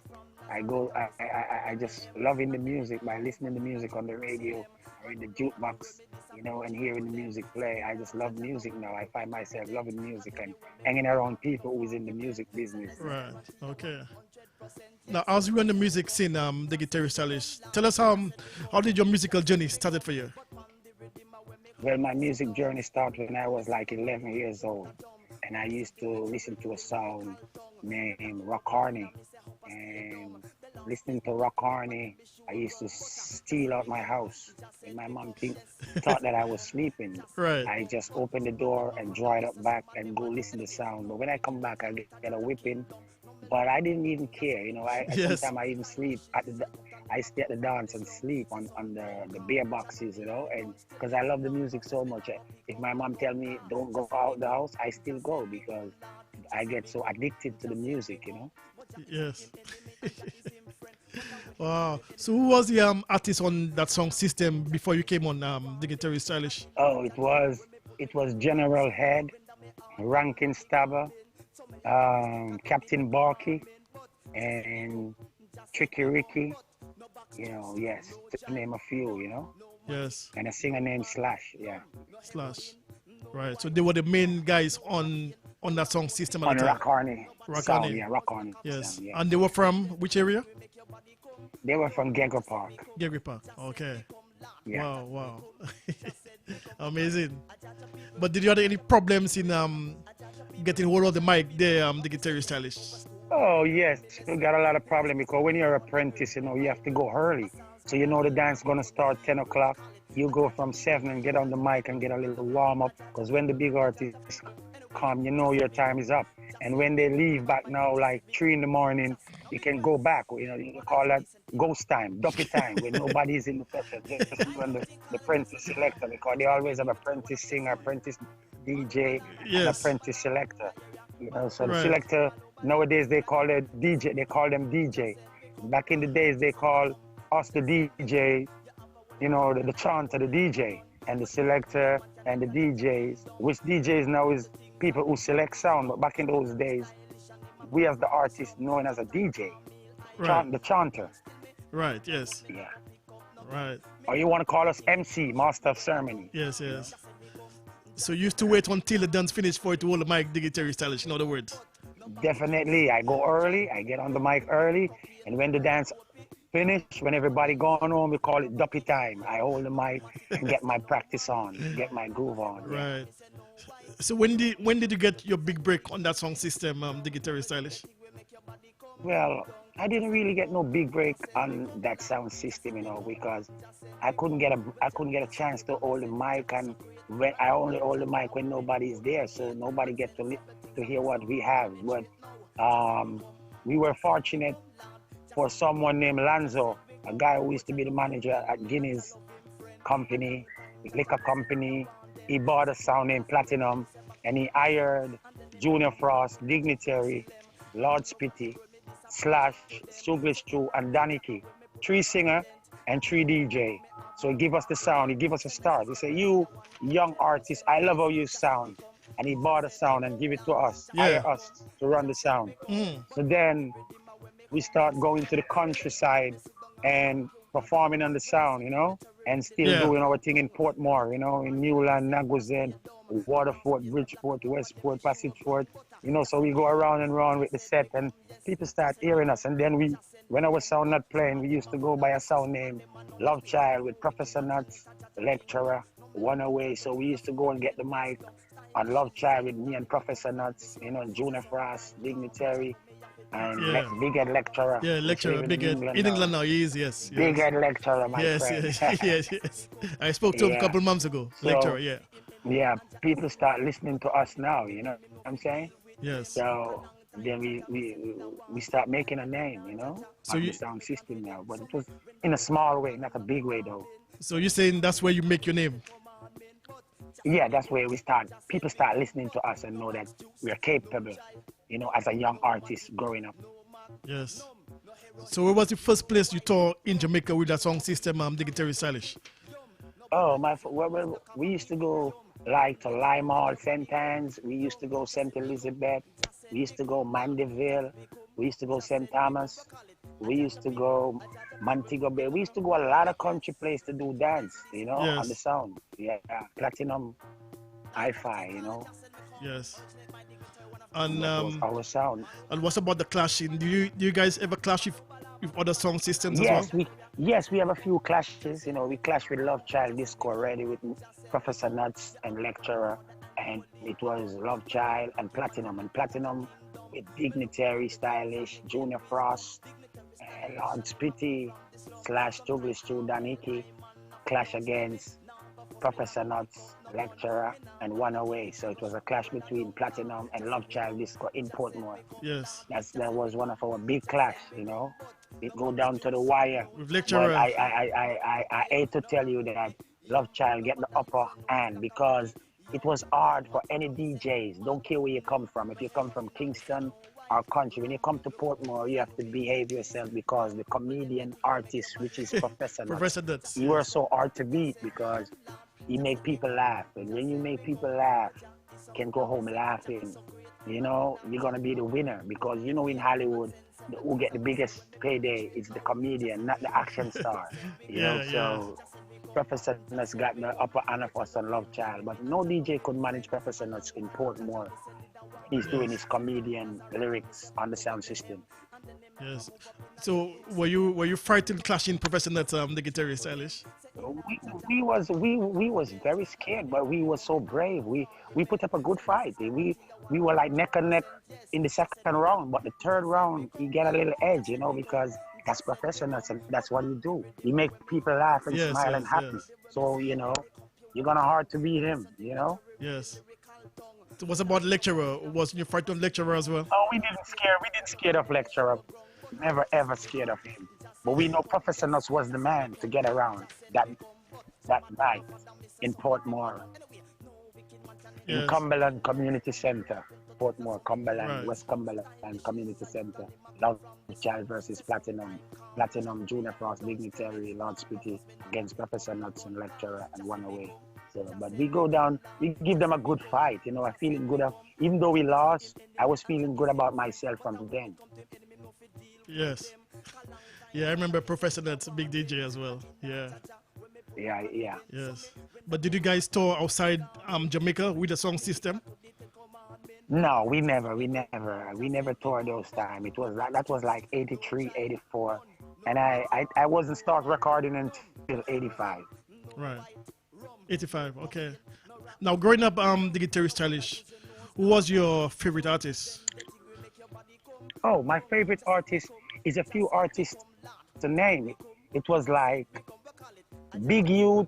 I just loving the music by listening to music on the radio or in the jukebox, and hearing the music play. I just love music now. I find myself loving music and hanging around people who's in the music business. Right. Okay. Now, as you were in the music scene, the guitarist Stylish, tell us how did your musical journey started for you? Well, my music journey started when I was like 11 years old, and I used to listen to a song named Rock Harney, and listening to Rock Harney, I used to steal out my house. And my mom thought that I was sleeping. Right. I just opened the door and draw it up back and go listen to the sound. But when I come back, I get a whipping. But I didn't even care, Yes. Sometimes I even sleep I stay at the dance and sleep on the beer boxes, and because I love the music so much. If my mom tell me don't go out the house, I still go because I get so addicted to the music, Yes. Wow. So who was the artist on that song System before you came on the guitarist Stylish? Oh, it was General Head, Rankin Stabber, Captain Barkey, and Tricky Ricky. Yes, to name a few, Yes. and a singer named Slash, yeah. Slash. Right. So they were the main guys on that song System at On the time. Rock Harney. Rock sound, Harney. Yeah, Rock Harney. Yes. sound, yeah. And they were from which area? They were from Gagger Park. Gary Park. Okay. Yeah. Wow. Amazing. But did you have any problems in getting hold of the mic there, the guitarist Stylish? Oh, yes. You got a lot of problem because when you're an apprentice, you have to go early. So the dance going to start 10 o'clock. You go from 7 and get on the mic and get a little warm up because when the big artists come, your time is up. And when they leave back now, like 3 in the morning, you can go back. You call that ghost time, ducky time, when nobody's in the session. Just when the apprentice selector, because they always have apprentice singer, apprentice DJ, and Yes. apprentice selector. So the Right. selector, nowadays they call it DJ, they call them DJ. Back in the days, they call us the DJ, the chanter, the DJ, and the selector and the DJs, which DJs now is people who select sound, but back in those days, we as the artist known as a DJ, Right. the chanter. Right. Yes. Yeah. Right. Or you want to call us MC, Master of Ceremony. Yes. So you used to wait until the dance finished for it to hold the mic, the guitarist Stylish, in other words. Definitely. I go early, I get on the mic early, and when the dance finish, when everybody gone home, we call it ducky time. I hold the mic and get my practice on, get my groove on. Yeah. Right. So when did you get your big break on that song System, the guitarist Stylish? Well, I didn't really get no big break on that sound system, because I couldn't get a chance to hold the mic, and when I only hold the mic when nobody is there, so nobody gets to hear what we have. But we were fortunate for someone named Lanzo, a guy who used to be the manager at Guinness company, liquor company. He bought a sound named Platinum, and he hired Junior Frost, Dignitary, Lord Spitty, Slash, Suglish True, and Daniki. 3 singer and 3 DJ. So he give us the sound, he give us a start. He said, you young artist, I love how you sound. And he bought a sound and give it to us, hire us to run the sound. So then we start going to the countryside and performing on the sound, and still doing our thing in Portmore, in Newland, Naguzen, Waterford, Bridgeport, Westport, Passageport, so we go around and around with the set and people start hearing us. And then when our sound not playing, we used to go by a sound name, Love Child, with Professor Nuts, the lecturer, One Away. So we used to go and get the mic on Love Child with me and Professor Nuts, Junior Frost, Dignitary, And Yeah. big head lecturer. Yeah, He's lecturer, living big head. In now. England now, he is, yes. Big yes. head lecturer, my Yes, friend. yes. I spoke to him a Yeah. couple months ago. So, Lecturer, yeah. Yeah, people start listening to us now, you know what I'm saying? Yes. So then we start making a name, you know, So on you- the sound system now. But it was in a small way, not a big way though. So you're saying that's where you make your name? Yeah, that's where we start. People start listening to us and know that we are capable, you know, as a young artist growing up. Yes. So where was the first place you toured in Jamaica with that song system, Dignitary Stylish? Oh, we used to go like to Lime Hall, St. Anne's. We used to go St. Elizabeth. We used to go Mandeville. We used to go St. Thomas. We used to go Montego Bay. We used to go a lot of country places to do dance, you know, Yes. on the sound. Yeah, Platinum, Hi-Fi, you know. Yes. And That was our sound. and what's about the clashing? Do you guys ever clash with other song systems as well? Yes, we have a few clashes. You know, we clashed with Love Child Disco already with Professor Nuts and Lecturer, and it was Love Child and Platinum with Dignitary, Stylish, Junior Frost, Lord Spitty / Juggly Stew Daniki, clash against Professor Nuts, Lecturer, and One Away. So it was a clash between Platinum and Love Child Disco in Portmore. Yes. That was one of our big clash, you know. It go down to the wire. With Lecturer. But I hate to tell you that Love Child get the upper hand because it was hard for any DJs. Don't care where you come from. If you come from Kingston or country, when you come to Portmore, you have to behave yourself because the comedian artist, which is Professor Nuts, Professor Nuts. you are so hard to beat because you make people laugh. And when you make people laugh, you can go home laughing. You know, you're going to be the winner because, you know, in Hollywood, who get the biggest payday is the comedian, not the action star. You know, so Professor Nuts got the upper hand of us on Love Child, but no DJ could manage Professor Nuts in Portmore. He's doing his comedian lyrics on the sound system. Yes. So were you frightened clashing Professor Nuts, the guitarist Stylish? We was very scared, but we were so brave. We put up a good fight. We were like neck and neck in the second round, but the third round he get a little edge, you know, because that's Professor Nuts and that's what he do. He make people laugh and smile and happy. Yes. So, you know, you're gonna hard to beat him, you know? Yes. So what's about Lecturer? Was you frightened of Lecturer as well? Oh, we didn't scared of Lecturer. Never ever scared of him. But we know Professor Nuts was the man to get around that night in Portmore. In Cumberland Community Center. Portmore, Cumberland, West Cumberland Community Center. Love Child versus Platinum. Platinum, Junior Frost, Dignitary, Lord Spitty against Professor Nuts and Lecturer and One Away. So, but we go down, we give them a good fight. You know, I feeling good. Even though we lost, I was feeling good about myself from then. Yes. Yeah, I remember Professor Nuts, a big DJ as well. Yeah. Yeah. Yes. But did you guys tour outside Jamaica with the song system? No, we never toured those time. That was like 83, 84. And I wasn't start recording until 85. Right. 85, okay. Now growing up the guitarist Stylish, who was your favorite artist? Oh, my favorite artist is a few artists to name. It was like Big Youth,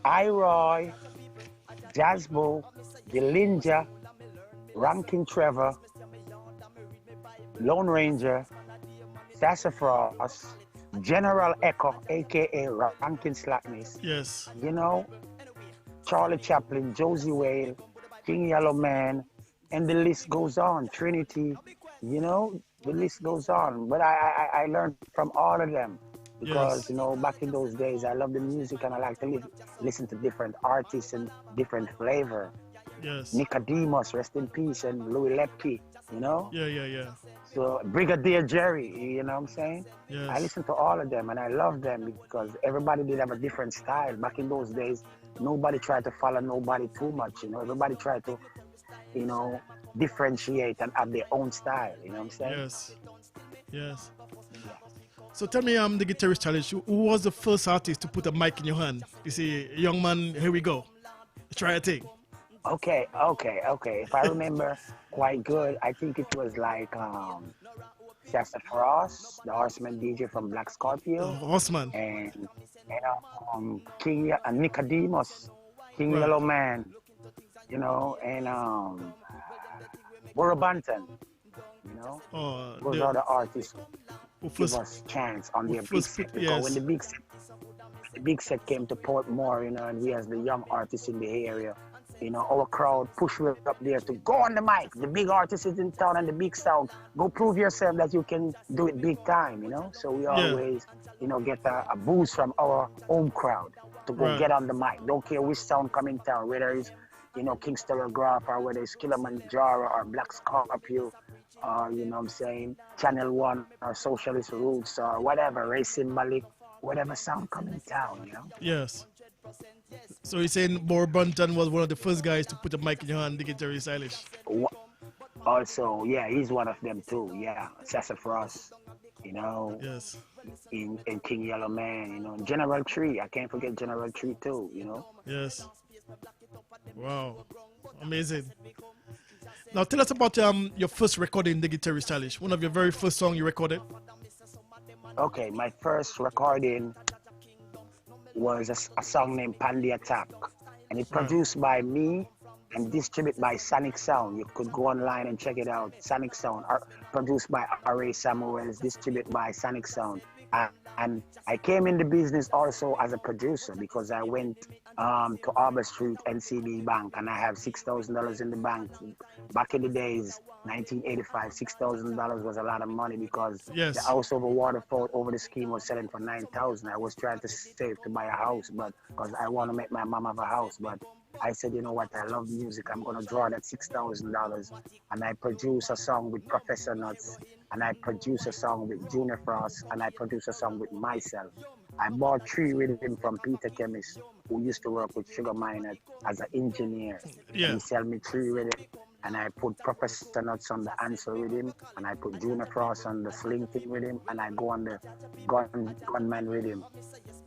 I-Roy, Jazzbo, Dillinger, Rankin Trevor, Lone Ranger, Sassafras, General Echo, aka Rankin Slackness. Yes. You know, Charlie Chaplin, Josie Whale, King Yellow Man, and the list goes on. Trinity, you know, the list goes on. But I learned from all of them because, you know, back in those days, I love the music and I like to listen to different artists and different flavor. Yes. Nicodemus, rest in peace, and Louis Lepke, you know? Yeah. So Brigadier Jerry, you know what I'm saying? Yes. I listen to all of them and I love them because everybody did have a different style. Back in those days, nobody tried to follow nobody too much, you know? Everybody tried to, you know, differentiate and have their own style, you know what I'm saying? Yes. Yeah. So tell me, the guitarist Stylish, who was the first artist to put a mic in your hand? You see, young man, here we go. Try a thing. Okay. If I remember quite good, I think it was like Chester Frost, the Horseman DJ from Black Scorpio, Horseman. and King Nicodemus, King Right. Yellow Man, and Burro Banton, those are the artists who give first, us chance on who their big first set put- because yes. when the big set came to Portmore, and we as the young artists in the area, our crowd pushed us up there to go on the mic. The big artists is in town and the big sound. Go prove yourself that you can do it big time, So we always, get a boost from our home crowd to go Right. get on the mic. Don't care which sound come in town, whether it's, King Telegraph or whether it's Kilimanjaro or Black Scorpio or, Channel 1 or Socialist Roots or whatever, Ray Symbolic, whatever sound come in town, Yes. So you're saying Burro Banton was one of the first guys to put a mic in your hand, Dignitary Stylish. Also, yeah, he's one of them too. Yeah, Sassafras, Yes. in King Yellow Man, General Tree. I can't forget General Tree too. Yes. Wow. Amazing. Now tell us about your first recording, Dignitary Stylish. One of your very first songs you recorded. Okay, my first recording was a song named Pandy Attack, and it produced by me and distributed by Sonic Sound. You could go online and check it out. Sonic Sound, produced by R.A. Samuels, distributed by Sonic Sound. And I came in the business also as a producer because I went to Arbor Street NCB Bank, and I have $6,000 in the bank. Back in the days, 1985, $6,000 was a lot of money because Yes. the house over Waterford over the scheme was selling for $9,000. I was trying to save to buy a house, but because I want to make my mom have a house, but I said, you know what, I love music. I'm going to draw that $6,000. And I produce a song with Professor Nuts, and I produce a song with Junior Frost, and I produce a song with myself. I bought 3 rhythm from Peter Chemist, who used to work with Sugar Miner as an engineer. Yeah. He sell me 3 rhythm, and I put Professor Nuts on the answer rhythm, and I put Junior Frost on the sling thing rhythm, and I go on the gunman rhythm.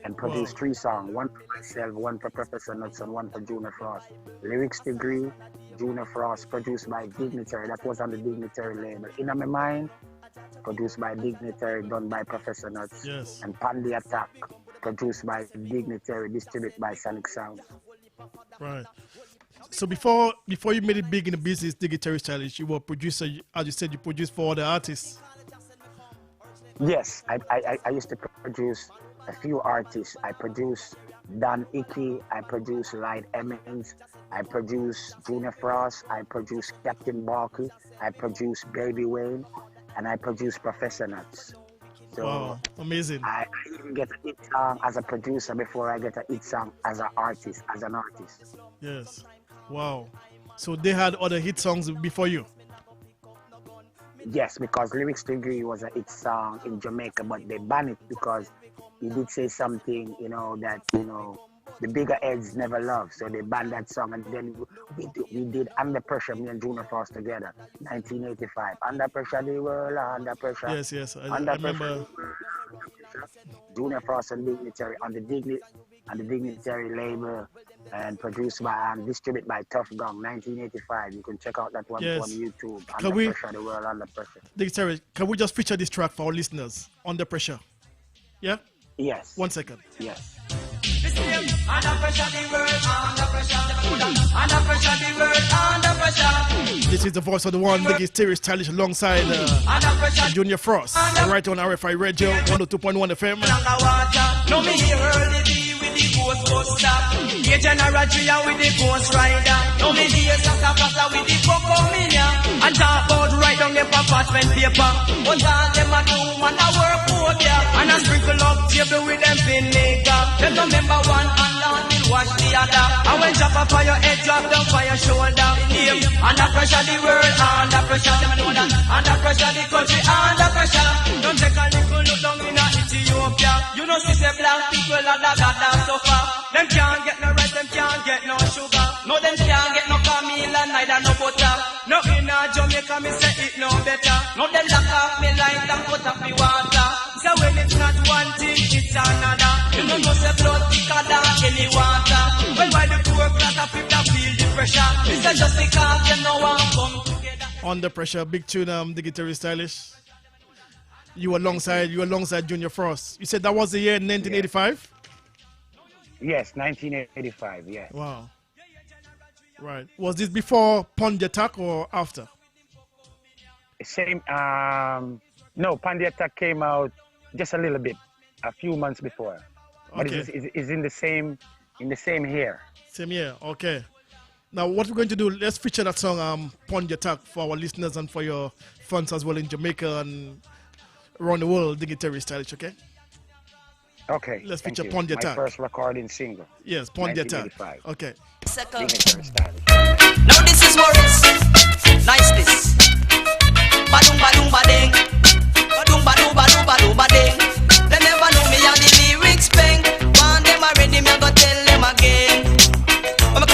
And produce 3 songs, one for myself, one for Professor Nuts, and one for Junior Frost. Lyrics Degree, Junior Frost, produced by Dignitary. That was on the Dignitary label. In My Mind, produced by Dignitary, done by Professor Nuts. Yes. And Pandy Attack, produced by Dignitary, distributed by Sonic Sound. Right. So before you made it big in the business, Dignitary Stylish, you were a producer. As you said, you produced for other artists. Yes, I used to produce a few artists. I produced Don Icky, I produced Light Emmons, I produced Junior Frost, I produced Captain Barkley, I produced Baby Wayne, and I produced Professor Nuts. So Wow, amazing. I even get a hit song as a producer before I get a hit song as an artist, Yes. Wow. So they had other hit songs before you. Yes, because Lyrics Degree was a hit song in Jamaica, but they banned it because he did say something, that, the bigger heads never love. So they banned that song, and then we did Under Pressure, me and Junior Frost together, 1985. Under Pressure, the world, under pressure. Yes. I Under remember. Pressure, Junior Frost and Dignitary on the Dignitary label, and produced by and distributed by Tough Gong, 1985. You can check out that one Yes. on YouTube. Can Under we- Pressure, the world, under pressure. Dignitary, can we just feature this track for our listeners? Under Pressure. Yeah? Yes. 1 second. Yes. Under pressure, the world under pressure. Under pressure, the world under pressure. This is the voice of the one, Dignitary Stylish, alongside Under pressure, Junior Frost. Right on RFI Radio, 102.1 FM. under water. No me hear early D with the Ghostbuster. Here Generatria with the Ghost Rider. No me hear Santa Plaza with the Coco Minia. And talk about right down the apartment paper. But all them a do, man a work for ya. And a sprinkle up table with them vinegar. Them no member one and on will wash the other. And when drop up on your head, drop down for your shoulder. Name under pressure, the world under pressure. Them know that under pressure, the country under pressure. Don't take a little look down in Ethiopia. You know see the black people are that suffer. Them can't get no rice, them can't get no sugar. No, them can't get no Camila, neither no butter. No in Jamaica, me say it no better. No, them lock off me like them cut off me water. So when it's not one thing, it's another. You know say blood thicker than any water. Well, why the poor class of people feel the pressure? pressure. It's just because you know I'm come together. Under Pressure, big tune, the guitarist Stylish. You alongside Junior Frost. You said that was the year 1985? Yes, 1985, yes. Wow. Right. Was this before Pond the Attack or after? Same, no, Pond the Attack came out just a little bit, a few months before. But Okay. it's in the same year. Same year, okay. Now, what we're going to do, let's feature that song, Pond the Attack, for our listeners and for your fans as well in Jamaica and around the world, the guitarist Stylish, okay? Okay. Let's thank feature you. Pond the Attack. My first recording single. Yes, Pond the Attack. 1985. Okay. Dignitary Stylish. Now this is Morris. Nice this. Badung badung badeng. Badung badung badung badung badeng. They never know me and the lyrics bang. One them already, me I go tell them again. What me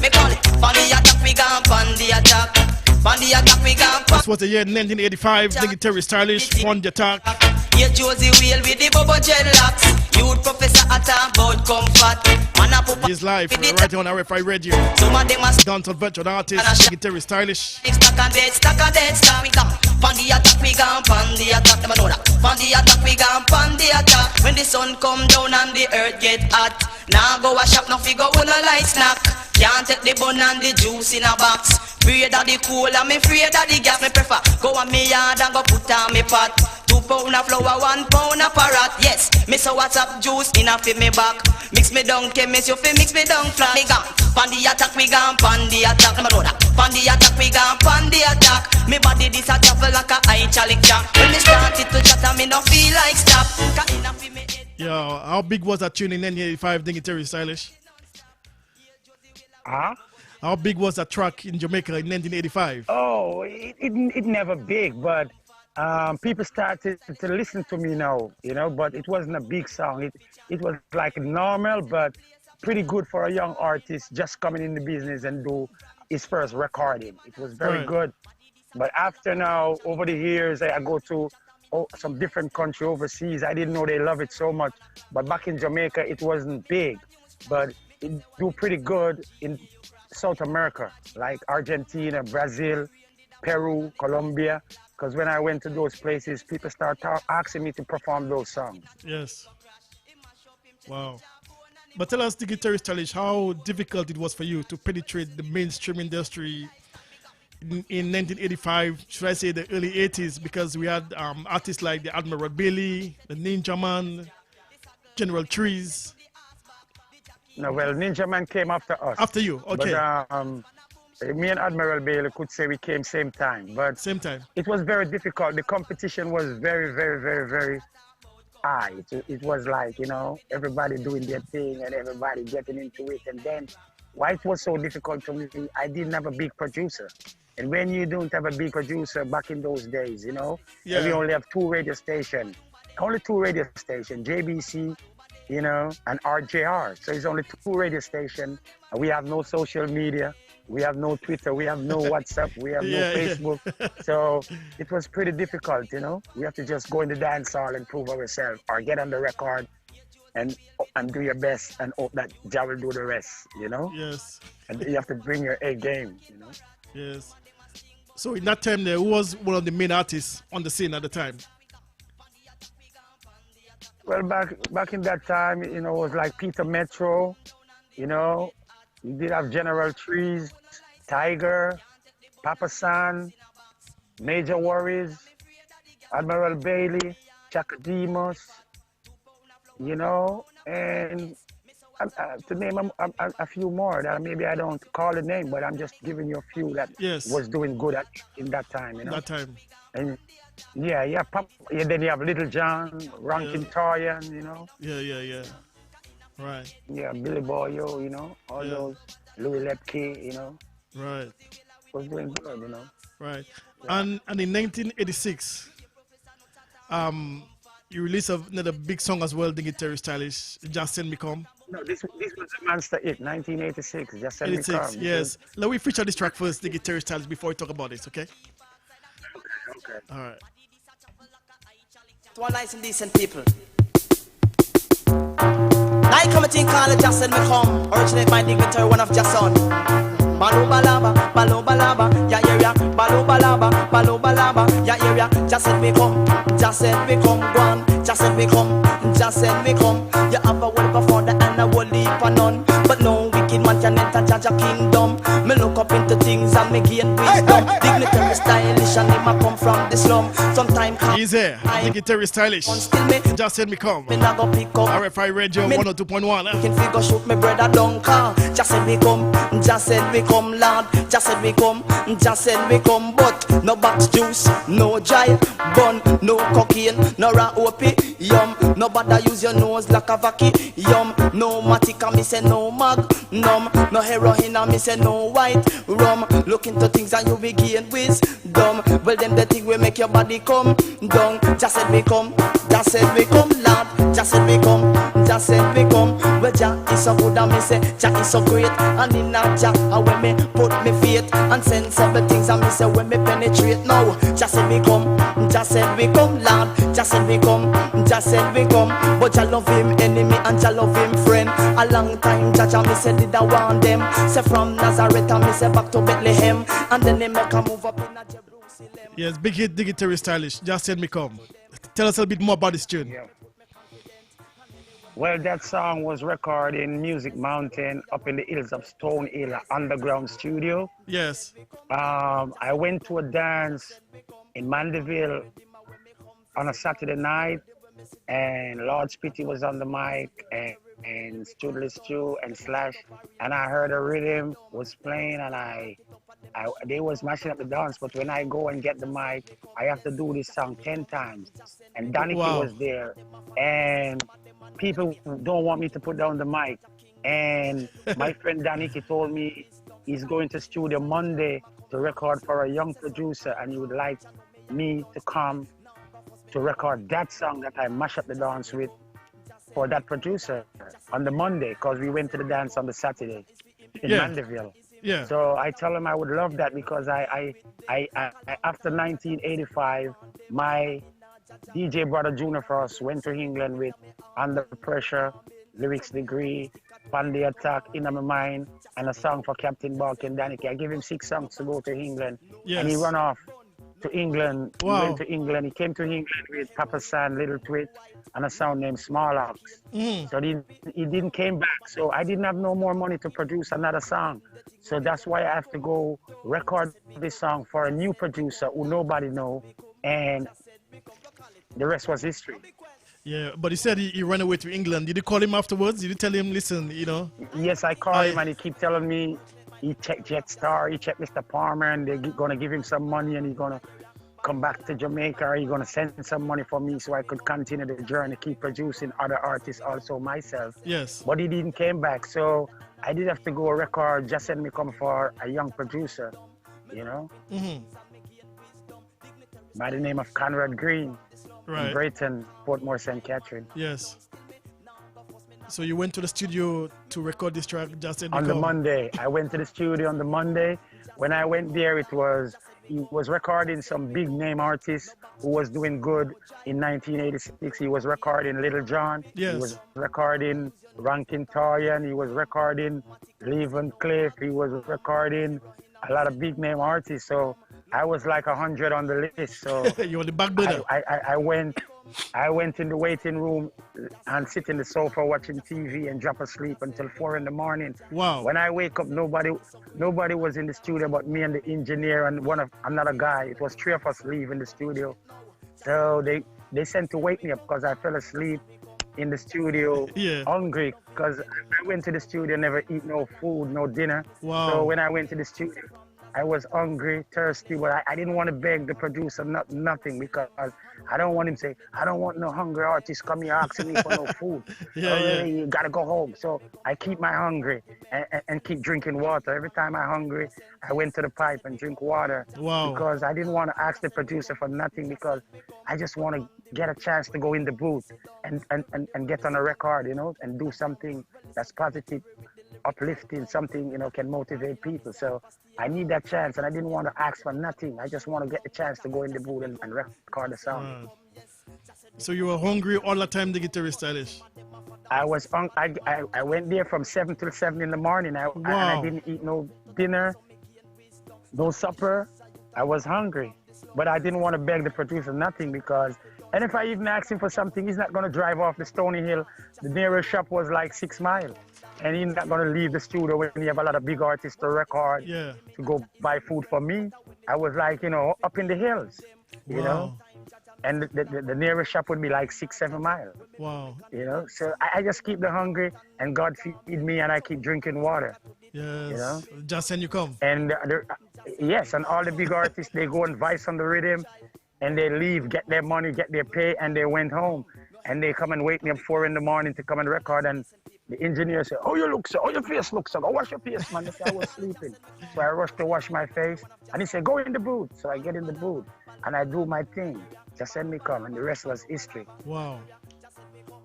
call it? Pon the attack, we gone pon the attack. Pon the attack, we gone pon. This was the year 1985, the guitarist Stylish, Pond the Attack. Yeah, Josie Wheel with the bubble dreadlocks. Youth professor at about comfort. Man up up. His live right here on RFI Radio. Some of them are Dancehall virtual artist, the guitarist Stylish. Stack and dead, we come. Pon the attack, we gone pon the attack. Never know that. Pon the attack, we gone pon the attack. When the sun come down and the earth get hot, now go a shop, no figure on a light snack. Can't take the bun and the juice in a box. Afraid of the cool and me afraid of the gas. Me prefer go on me yard and go put on me pot. 2 pound of flour, 1 pound of parrot. Yes, me so what's up juice in a fi me back. Mix me down chemist, you fi mix me down flat. Me gone pon the attack, we gone pon the attack. Never know that. Pon the attack, we gone pon the attack. Me body this a travel like a high chalic jack. When me started to chatter, me no feel like stop. Yeah, how big was that tune in 1985, the guitarist Stylish? Huh? How big was that track in Jamaica in 1985? Oh, it never big, but people started to listen to me now, you know, but it wasn't a big song. It was like normal, but pretty good for a young artist just coming in the business and do his first recording. It was very good. But after now, over the years, I go to some different country overseas. I didn't know they love it so much. But back in Jamaica, it wasn't big, but it do pretty good in South America, like Argentina, Brazil, Peru, Colombia. Because when I went to those places, people start asking me to perform those songs. Yes. Wow. But tell us, the guitarist Stylish, how difficult it was for you to penetrate the mainstream industry in 1985, should I say the early 80s, because we had artists like the Admiral Bailey, the Ninja Man, General Trees. No, well, Ninja Man came after us. After you, okay. But me and Admiral Bailey could say we came same time. But same time. It was very difficult. The competition was very, very, very, very high. It was like, you know, everybody doing their thing and everybody getting into it. And then why it was so difficult to me, I didn't have a big producer. And when you don't have a big producer back in those days, you know, and we only have 2 radio stations, JBC, you know, and RJR. So it's only 2 radio stations. We have no social media. We have no Twitter. We have no WhatsApp. We have no Facebook. So it was pretty difficult, you know. We have to just go in the dance hall and prove ourselves or get on the record and do your best and hope that Jah will do the rest, you know. Yes. And you have to bring your A game, you know. Yes. So in that time, there was one of the main artists on the scene at the time. Well, back in that time, you know, it was like Peter Metro, you know. We did have General Trees, Tiger, Papa San, Major Worries, Admiral Bailey, Chaka Demos, you know, and to name a few more that maybe I don't call a name, but I'm just giving you a few that was doing good in that time, you know. That time. And then you have Little John, Rankin Torian, you know. Yeah. Right. Yeah, Billy Boyo, you know, all those, Louis Lepke, you know. Right. Was doing good, you know. Right. Yeah. And in 1986, you released another big song as well, the guitarist Stylish, Just Send Me Come. No, this was a monster hit, 1986, Just Send Me Come. Yes. Let me feature this track first, the guitarist Stylish, before we talk about this, okay? Okay. All right. To all nice and decent people. I come a thing called Just Send Me Come. Originate my dignitary, one of Jason. Balobalaba, yeah, yeah, Balobalaba, yeah, yeah, just said we come, go on, just said we come, you have a wonderful father and a whole heap of none, but no wicked man can enter judge a kingdom. Me look up into things and me gain wisdom. Dignitary stylish and him a come from the slum. Sometime he's here, dignitary stylish. Just said me come. Me nah go pick up RFI Radio 102.1. Can figure shoot me brother down car. Just said we come, Lord. Just said we come, but no box juice, no dry bun, no cocaine, no raw opium. Nobody use your nose like a vacuum. No matica, me say no magnum. No heroin, me say no white rum. Look into things and you will gain wisdom. Well, them the thing will make your body come down. Just said we come, Lord. Just said we come, Well, Jah is so good and me say Jah is so great. And in that Jah, when me put me faith and sensible things and me say when me penetrate now. Just said we come, Lord. Just said we come, but Jah love him enemy and Jah love him friend. A long time Jah me say did I want them. Say from Nazareth and me say back to Bethlehem, and then they make a move up in a Jerusalem. Yes, big hit, dignitary stylish. Just said me come. Tell us a bit more about this tune. Yeah. Well, that song was recorded in Music Mountain up in the hills of Stone Hill underground studio. Yes. I went to a dance in Mandeville on a Saturday night, and Lord Spitty was on the mic, and Studless Stew and Slash, and I heard a rhythm was playing, and they was mashing up the dance, but when I go and get the mic, I have to do this song 10 times. And Daniki was there, and people don't want me to put down the mic. And my friend Daniki told me he's going to studio Monday to record for a young producer, and he would like me to come to record that song that I mash up the dance with for that producer on the Monday, because we went to the dance on the Saturday in Mandeville. Yeah. So I tell him I would love that, because I after 1985, my DJ brother Junior Frost went to England with Under Pressure, Lyrics Degree, Pandy Attack, In My Mind, and a song for Captain Balk and Danica. I gave him 6 songs to go to England, and he ran off to England. Wow. He went to England. He came to England with Papa San, Little Twit, and a sound named Small Ox. So he didn't came back. So I didn't have no more money to produce another song. So that's why I have to go record this song for a new producer who nobody know, and the rest was history. Yeah, but he said he ran away to England. Did you call him afterwards? Did you tell him, listen, you know? Yes, I called him, and he keep telling me he checked Jetstar, he checked Mr. Palmer, and they're going to give him some money, and he's going to come back to Jamaica, or he's going to send some money for me so I could continue the journey, keep producing other artists also myself. Yes. But he didn't came back, so I did have to go record, just send me come for a young producer, you know? By the name of Conrad Green. Right. In Brighton, Portmore, St. Catherine. Yes. So you went to the studio to record this track, Just Said On the Monday. I went to the studio on the Monday. When I went there, he was recording some big name artists who was doing good in 1986. He was recording Little John. Yes. He was recording Rankin Torian. He was recording Levin Cliff. He was recording a lot of big name artists. So I was like 100 on the list. So you were the back burner. I went in the waiting room and sit in the sofa watching TV and drop asleep until 4 in the morning. Wow. When I wake up, nobody was in the studio but me and the engineer and another guy. It was 3 of us leaving the studio. So they sent to wake me up because I fell asleep in the studio hungry, because I went to the studio, never eat no food, no dinner. Wow. So when I went to the studio, I was hungry, thirsty, but I didn't want to beg the producer nothing, because I don't want him to say, I don't want no hungry artist come here asking me for no food. You gotta go home. So I keep my hungry and keep drinking water. Every time I'm hungry, I went to the pipe and drink water. Wow. Because I didn't want to ask the producer for nothing, because I just want to get a chance to go in the booth and get on a record, you know, and do something that's positive, uplifting, something, you know, can motivate people. So I need that chance, and I didn't want to ask for nothing. I just want to get the chance to go in the booth and record the song. So you were hungry all the time, the guitarist stylish? I was I went there from 7 till 7 in the morning, and I didn't eat no dinner, no supper. I was hungry, but I didn't want to beg the producer nothing because, and if I even asked him for something, he's not going to drive off the Stony Hill. The nearest shop was like 6 miles, and he's not going to leave the studio when you have a lot of big artists to record to go buy food for me. I was like, up in the hills, you know, and the nearest shop would be like 6-7 miles. Wow. So I just keep the hungry, and God feed me, and I keep drinking water. Yes. Just send you come. And yes, and all the big artists, they go and vice on the rhythm, and they leave, get their money, get their pay, and they went home. And they come and wake me up 4 in the morning to come and record, and the engineer said, "Oh, you look so, your face looks so. Go wash your face, man." I said, I was sleeping. So I rushed to wash my face, and he said, "Go in the booth." So I get in the booth, and I do my thing. Just send me come, and the rest was history. Wow.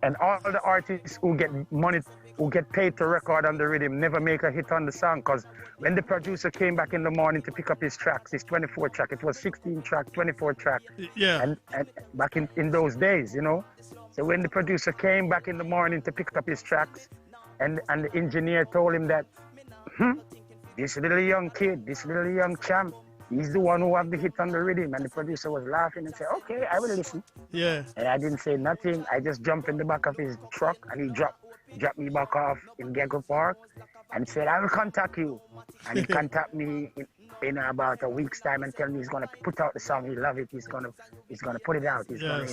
And all the artists who get money, who get paid to record on the rhythm, never make a hit on the song, because when the producer came back in the morning to pick up his tracks, his 24 track, it was 16 track, 24 track. Yeah. And back in those days, So when the producer came back in the morning to pick up his tracks, and the engineer told him that, this little young kid, this little young champ, he's the one who have the hit on the rhythm. And the producer was laughing and said, "Okay, I will listen." Yeah. And I didn't say nothing. I just jumped in the back of his truck, and he dropped me back off in Gecko Park and said, "I will contact you." And he contacted me in about a week's time and tell me he's gonna put out the song. He love it. He's gonna put it out. He's gonna,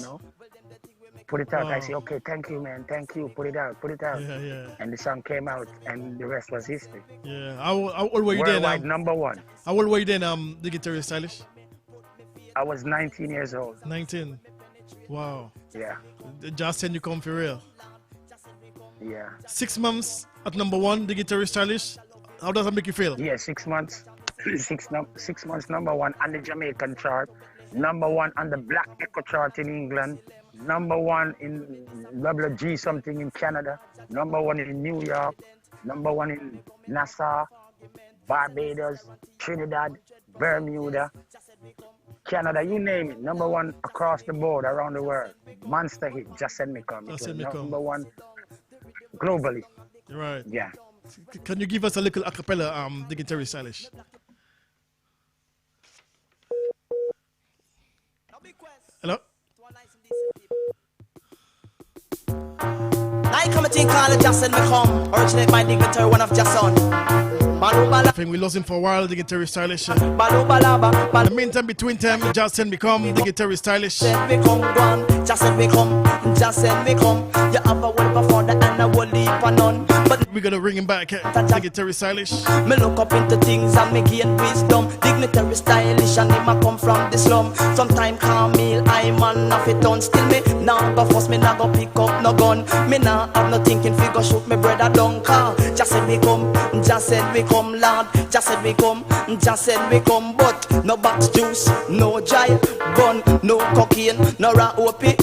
put it out. I say, "Okay, thank you, man. Thank you. Put it out. Put it out." Yeah. And the song came out, and the rest was history. Yeah. How old were you then? Worldwide #1. How old were you then, the guitarist Stylish? I was 19 years old. 19. Wow. Yeah. Just send you come for real. Yeah. 6 months at #1, the guitarist Stylish. How does that make you feel? Yeah, 6 months. 6 months #1 on the Jamaican chart, #1 on the Black Echo chart in England, #1 in WG something in Canada, #1 in New York, #1 in Nassau, Barbados, Trinidad, Bermuda, Canada, you name it. #1 across the board around the world. Monster hit, Just Send Me Come. Just Send Me Come. #1 globally. Right. Yeah. Can you give us a little acapella, the guitarist Stylish? Hello? I come and think all the Just Send Me Come. Originate by Dignitary, one of Jason. I think we lost him for a while, the guitarist Stylish. In the meantime, between time, Just Send Me Come, the guitarist Stylish. Send me come, go on. Just send me come, just send me come. You have a word before the and a word leap and none. But we're gonna bring him back, the guitarist Stylish. Me look up into things and me gain wisdom. Dignitary Stylish and him a come from the slum. Sometime Camille, I man off it done. Still me now go force me now go pick up no gun. Me now have no thinking figure shoot me brother down car. Just send me come, just send me come, Lord. Just send me come, just send me come. But no box juice, no dry bun, no cocaine, no raw opium.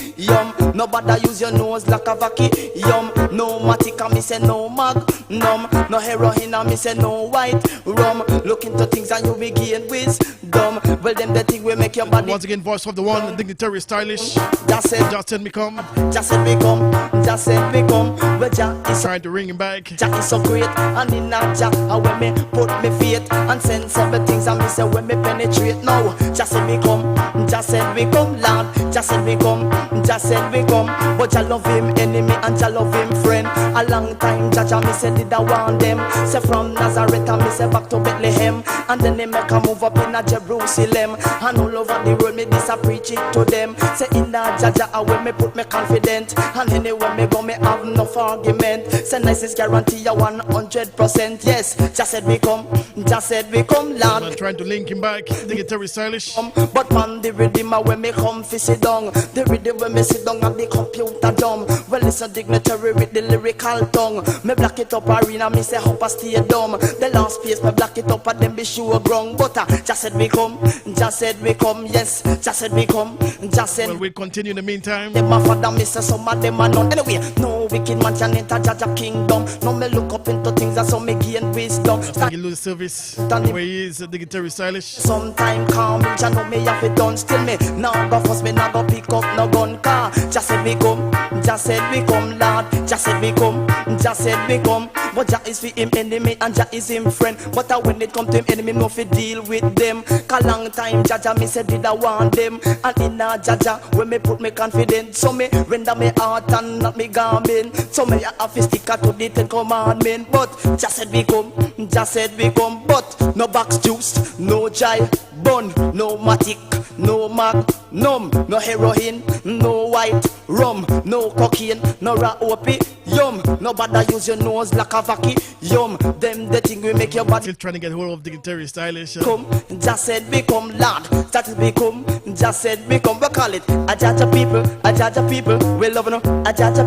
No bother use your nose like a vacuum. No matica, me say no magnum. No heroin, me say no white rum. Look into things and you begin wisdom. Well, them the thing will make your body. Once again, voice of the one, dignitary Stylish. Just send me come. Just send me come. Just send me come. Well, Jack is trying to ring him back. Jack is so great, and in that Jack, and when me put me faith and send several things, and me say when me penetrate now. Just send me come. Just send me come, Lord. Just send me come. Just send me come. But I love him enemy and I love him friend. A long time, Jaja, me say did I want them. Say from Nazareth and me say back to Bethlehem. And then they make a move up in a Jerusalem. And all over the world, me this I preach it to them. Say in that Jaja, I will me put me confident. And anywhere me go, me have no argument. Say nice is guarantee a 100%. Yes, just said we come. Just said we come, Lord. I'm trying to link him back, the guitarist Stylish. But man, the rhythm when me come fi sit down. The rhythm when me sit down at the computer dumb. Well, it's a dignitary with the lyrical tongue. Me black it up arena, me say up a stay dumb. The last space, me black it up and then be sure ground. But just said we come, just said we come, yes. Just said we come, just said. Well, we'll continue in the meantime. Them a father, me say some of them are none. Anyway, no wicked man can enter Jaja kingdom. No me look up into things and so me gain wisdom. Thank you, lose service. Where he is, the guitarist Stylish. Sometime calm, me know me have it done. Still me now go first, me now go pick up no gun car. Just said we come, just said we come, Lord. Just said we come, just said we come. But Jah is for him enemy and Jah is him friend. But when it come to him enemy, no fi deal with them. Cause long time Jah me said did I want them. And in a Jah when me put me confidence, so me render me heart and not me garment. So me a have to stick to the 10 commandment. But Jah said we come, Jah said we come. But no box juice, no jai bun, no matic, no magnum, no heroin, no white rum, no cocaine, no opium. No bother use your nose like a vacuum. Them the thing we make your body. Still trying to get hold of dignitary stylish. Come, just said become lad. That is become, just said become. We call it a Jaja people, we love no. A Jaja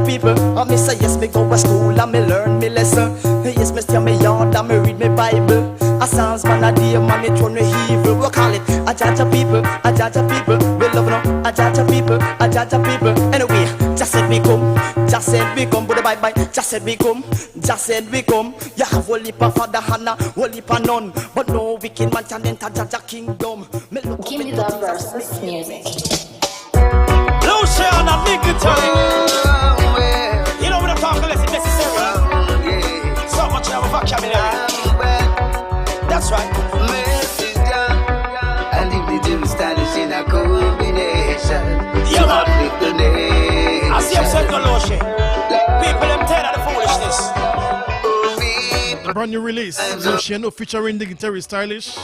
people. Oh, me say yes, me go to school and me learn me lesson. Yes, me stay me yard and me read me Bible. A sounds man a day, man it run me evil. We call it a Jaja people, we love no. A Jaja people. Anyway, just said become, but bye bye. Just said become. You have one lip of father Hannah, one lip of none. But no wicked man can enter Jaja kingdom. Give me the versus music. Lucia on a dignitary. You know when I talk less necessary. So much of a vocabulary. That's right. And if the stylish in a combination. Yeah, man. I see him say Lucia. People them tired of the foolishness. A brand new release, Luciano featuring dignitary stylish.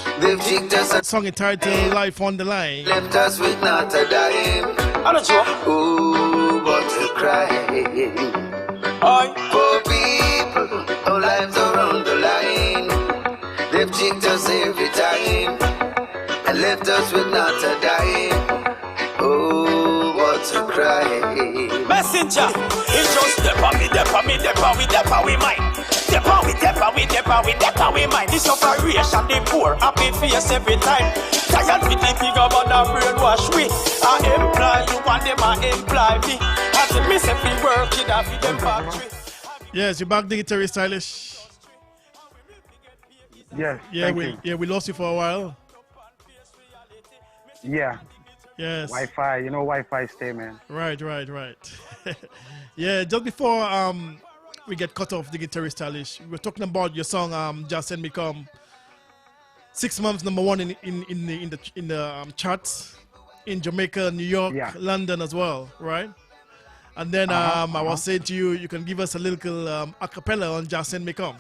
Song entitled Life on the Line. Left us with not a dime. I don't know. Oh, but to cry. Poor people, our lives are on the line. They've cheated us every time and left us with not a dime. Oh, what to cry. Messenger, it's just step on me, we mind. Step on we mind. This operation, the poor, happy face every time. Tired with the figure, but the brainwash we. I employ you, and them I employ me. As a miss every work in a feed them factory. Yes, you're back, dignitary stylish. Yes. We lost you for a while. Yeah. Yes. Wi-Fi, you know Wi-Fi stay, man. Right. Yeah, just before we get cut off, dignitary stylish, we were talking about your song Just Send Me Come. 6 months #1 in the charts in Jamaica, New York, London as well, right? And then I was saying to you, you can give us a little a cappella on Just Send Me Come.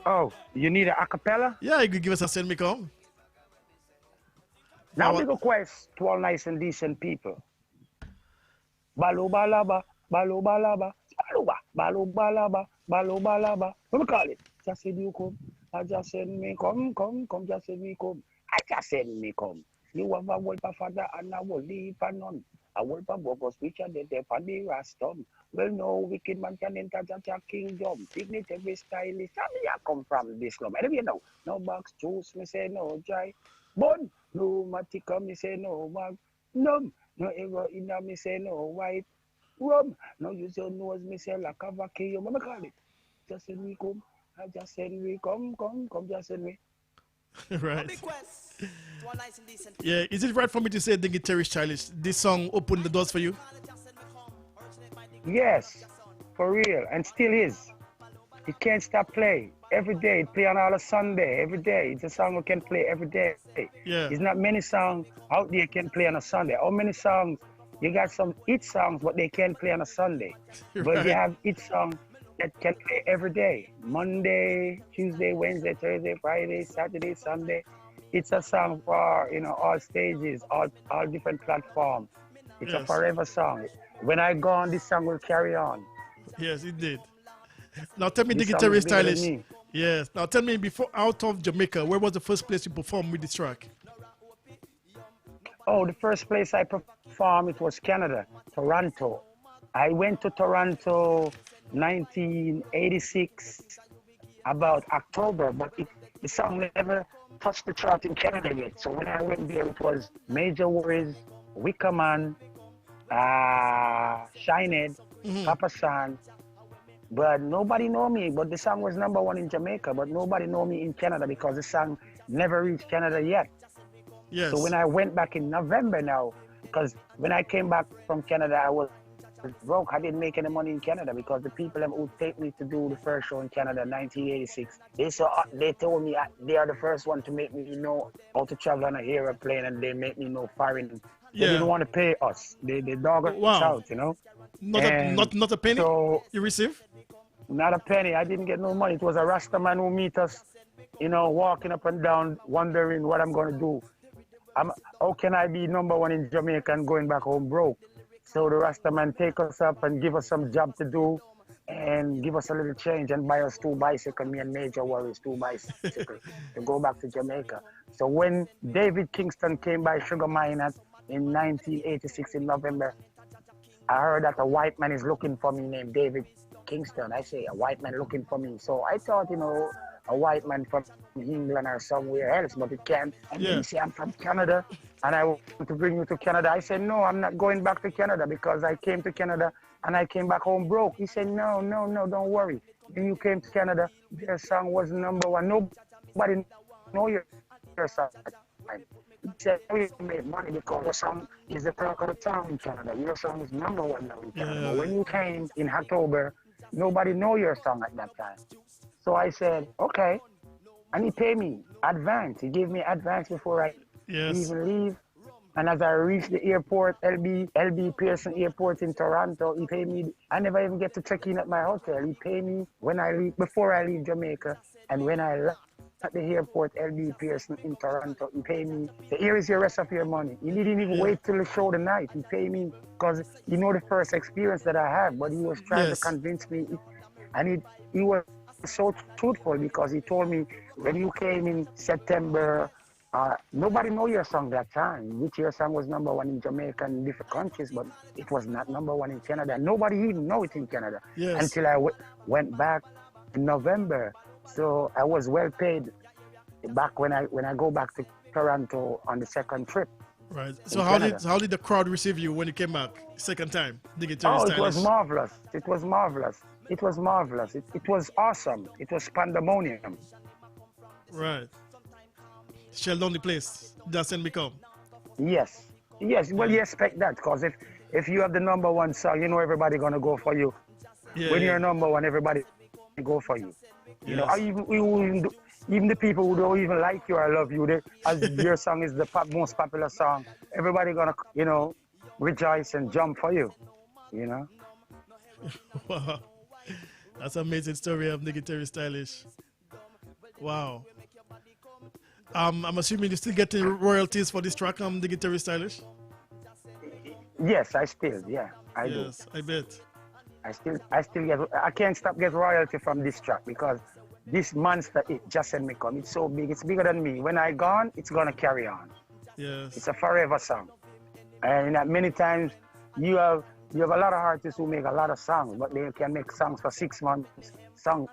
Oh, you need an a cappella? Yeah, you could give us a Send Me Come. Now we request to all nice and decent people. Balo balaba, balo balaba, balo balaba, balo balaba. What we call it? Just send you come. I just send me come, just send me come. I just send me come. You have a word for father and I will leave for none. A word for bogos which are there for the rastum. Well, no wicked man can enter Jaja kingdom. Dignitary stylish. How me I come from this club? I don't know. No box juice, me say no dry. Bun, no matica, me say no magnum. No heroin, me say no white rum. No use your nose, me say like a vacuum. What me call it? Just send me come. I just send me come, just send me. Right. Yeah, is it right for me to say dignitary stylish? This song opened the doors for you? Yes, for real, and still is. It can't stop playing. Every day, it play on all a Sunday. Every day, it's a song we can play every day. Yeah. There's not many songs out there can play on a Sunday. How many songs? You got some hit songs, but they can't play on a Sunday. Right. But you have hit songs that can play every day. Monday, Tuesday, Wednesday, Thursday, Friday, Saturday, Sunday. It's a song for, all stages, all different platforms. It's a forever song. When I go on, this song will carry on. Yes, it did. Now tell me, dignitary stylish. Yes. Now tell me, before out of Jamaica, where was the first place you performed with this track? Oh, the first place I performed, it was Canada, Toronto. I went to Toronto 1986, about October, but the song never touched the chart in Canada yet. So when I went there, it was Major Worries, Wickerman, Shinehead, Papa San. But nobody know me. But the song was #1 in Jamaica, but nobody know me in Canada because the song never reached Canada yet. Yes. So when I went back in November now, because when I came back from Canada, I was broke. I didn't make any money in Canada because the people who take me to do the first show in Canada in 1986, they told me they are the first one to make me know how to travel on an airplane, and they make me know foreign. They didn't want to pay us. They dog us out, you know. Not a penny so, you receive? Not a penny. I didn't get no money. It was a Rasta man who meet us, you know, walking up and down, wondering what I'm going to do. How can I be number one in Jamaica and going back home broke? So the Rasta man take us up and give us some job to do and give us a little change and buy us 2 bicycles, me and Major Warriors, 2 bicycles to go back to Jamaica. So when David Kingston came by Sugar Mine in 1986 in November, I heard that a white man is looking for me named David Kingston. I say, a white man looking for me. So I thought, you know, a white man from England or somewhere else, but it can't. And he said, I'm from Canada, and I want to bring you to Canada. I said, no, I'm not going back to Canada because I came to Canada and I came back home broke. He said, no, don't worry. When you came to Canada, your song was number one. Nobody know your song. He said, we made money because your song is the talk of the town in Canada. Your song is number one now in Canada. But when you came in October, nobody know your song at that time. So I said, okay. And he paid me advance. He gave me advance before I even leave. And as I reached the airport, LB Pearson Airport in Toronto, he paid me. I never even get to check in at my hotel. He paid me when I leave, before I leave Jamaica. And when I left at the airport, LB Pearson in Toronto, he paid me. So here is your rest of your money. He didn't even wait till the show the night. He paid me because he know the first experience that I had, but he was trying to convince me. And he was so truthful because he told me when you came in September, nobody know your song that time, which your song was number one in Jamaica and different countries, but it was not number one in Canada. Nobody even know it in Canada until I went back in November. So I was well paid back when I go back to Toronto on the second trip. Right. So how did the crowd receive you when you came back second time? It was marvelous. It was marvelous. It was marvelous. It was awesome. It was pandemonium. Right. Shell down the place. Doesn't become. Yes. Well, you expect that because if you have the number one song, you know everybody gonna go for you. When you're number one, everybody go for you. You know, even the people who don't even like you or love you, as your song is the most popular song, everybody gonna, you know, rejoice and jump for you. You know. Wow. That's an amazing story of Nigga Terry Stylish. Wow. I'm assuming you're still getting royalties for this track, Nigga Terry Stylish? Yes, I do. Yes, I bet. I still get, I can't stop getting royalty from this track because this monster, it just sent me come. It's so big, it's bigger than me. When I gone, it's gonna carry on. Yes. It's a forever song. And many times you have a lot of artists who make a lot of songs, but they can make songs for 6 months, songs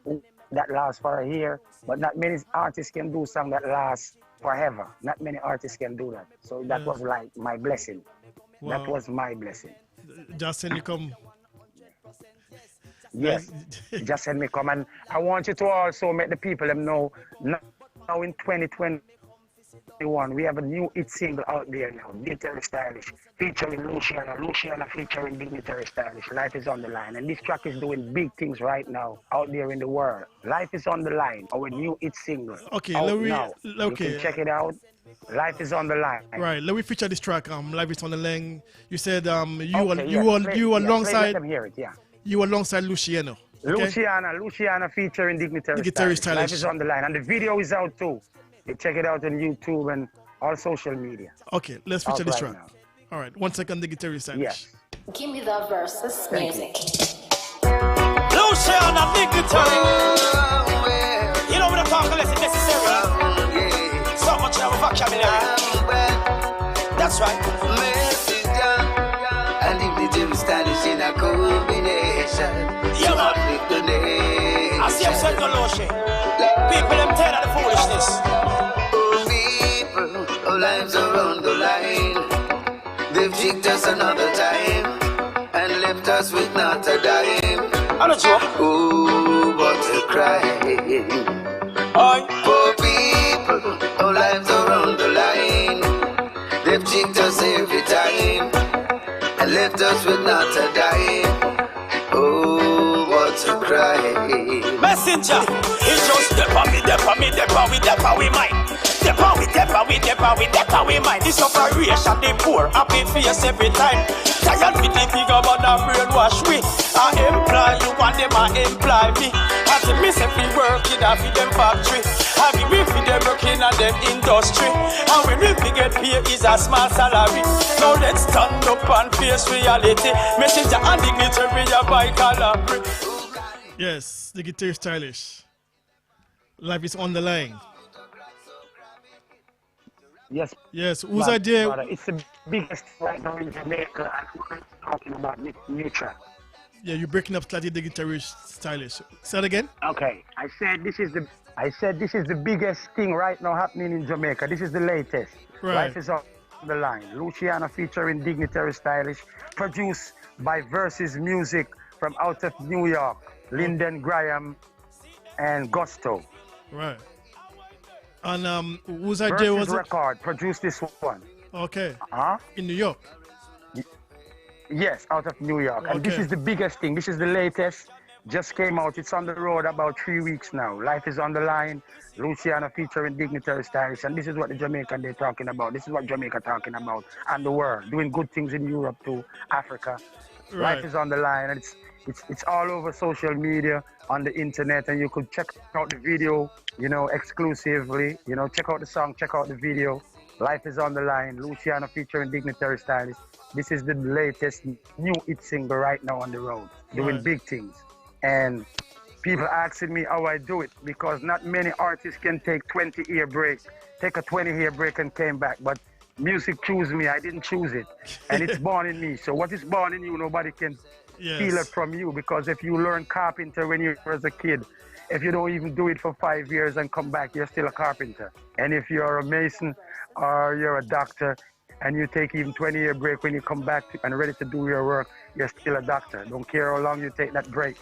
that last for a year, but not many artists can do songs that last forever. Not many artists can do that. So that was like my blessing. Wow. That was my blessing. Just send me come. Yes, just send me come. And I want you to also make the people know now in 2021, we have a new hit single out there now, Dignitary Stylish, featuring Lucia featuring Dignitary Stylish, Life is on the Line. And this track is doing big things right now out there in the world. Life is on the Line, our new hit single. Okay, You can check it out. Life is on the Line. Right, let me feature this track, Life is on the Line. You said you alongside You alongside Luciano. Okay? Luciana featuring Dignitary Stylish. Life is on the Line. And the video is out too. You check it out on YouTube and all social media. Okay, let's feature this track. Now. All right, 1 second, Dignitary Stylish. Yes. Give me the versus music. Luciana Dignitary. You know what I'm talking about, it's necessary. So much of a vocabulary. That's right. And Dignitary Stylish in a combination. Yeah, man. I see I'm saying no lotion. People them tired of the foolishness. People, our lives are on the line. They've tricked us another time and left us with not a dime. I'm not joke. Oh, what a crime. Poor people, our lives are on the line. They've tricked us every time and left us us with not a dime. Oh, what a crime. Messenger, it's just step on me, step on me, step on we, step on we mind. Step on we, step on we, step on we, step on we mind. This operation, they poor, happy face every time. Tired with the figure, but the brainwash we. I employ you, and them I employ me. I tell me, say we work in a feed them factory. I be we feed them working on them industry. And when we get paid is a small salary. Now let's stand up and face reality. Messenger and dignitary, by Calabri. Yes, the guitar is stylish. Life is on the line. Yes. Yes, whose idea? Brother, it's the biggest right now in Jamaica, and we're talking about nature. Yeah, you're breaking up slightly. The guitar is stylish. Say that again. Okay, I said this is the biggest thing right now happening in Jamaica. This is the latest. Right. Life is on the line. Luciana featuring Dignitary Stylish, produced by Versus Music from out of New York, Lyndon Graham and Gusto. Right. And whose idea Versus was it? Record produced this one. Okay. Huh? In New York. Yes, out of New York. And this Okay. is the biggest thing. This is the latest. Just came out. It's on the road about 3 weeks now. Life is on the line. Luciana featuring Dignitary Stylish. And this is what the Jamaican they're talking about. This is what Jamaica talking about. And the world. Doing good things in Europe too. Africa. Right. Life is on the line. And it's all over social media, on the internet. And you could check out the video, exclusively. Check out the song, check out the video. Life is on the line. Luciana featuring Dignitary Stylish. This is the latest new hit single right now on the road, doing Right. big things. And people asking me how I do it, because not many artists can take 20-year break, take a 20-year break and came back. But music chose me. I didn't choose it. And it's born in me. So what is born in you, nobody can steal it from you. Because if you learn carpenter when you were a kid, if you don't even do it for 5 years and come back, you're still a carpenter. And if you're a mason or you're a doctor, and you take even 20-year break, when you come back and ready to do your work, you're still a doctor. Don't care how long you take that break.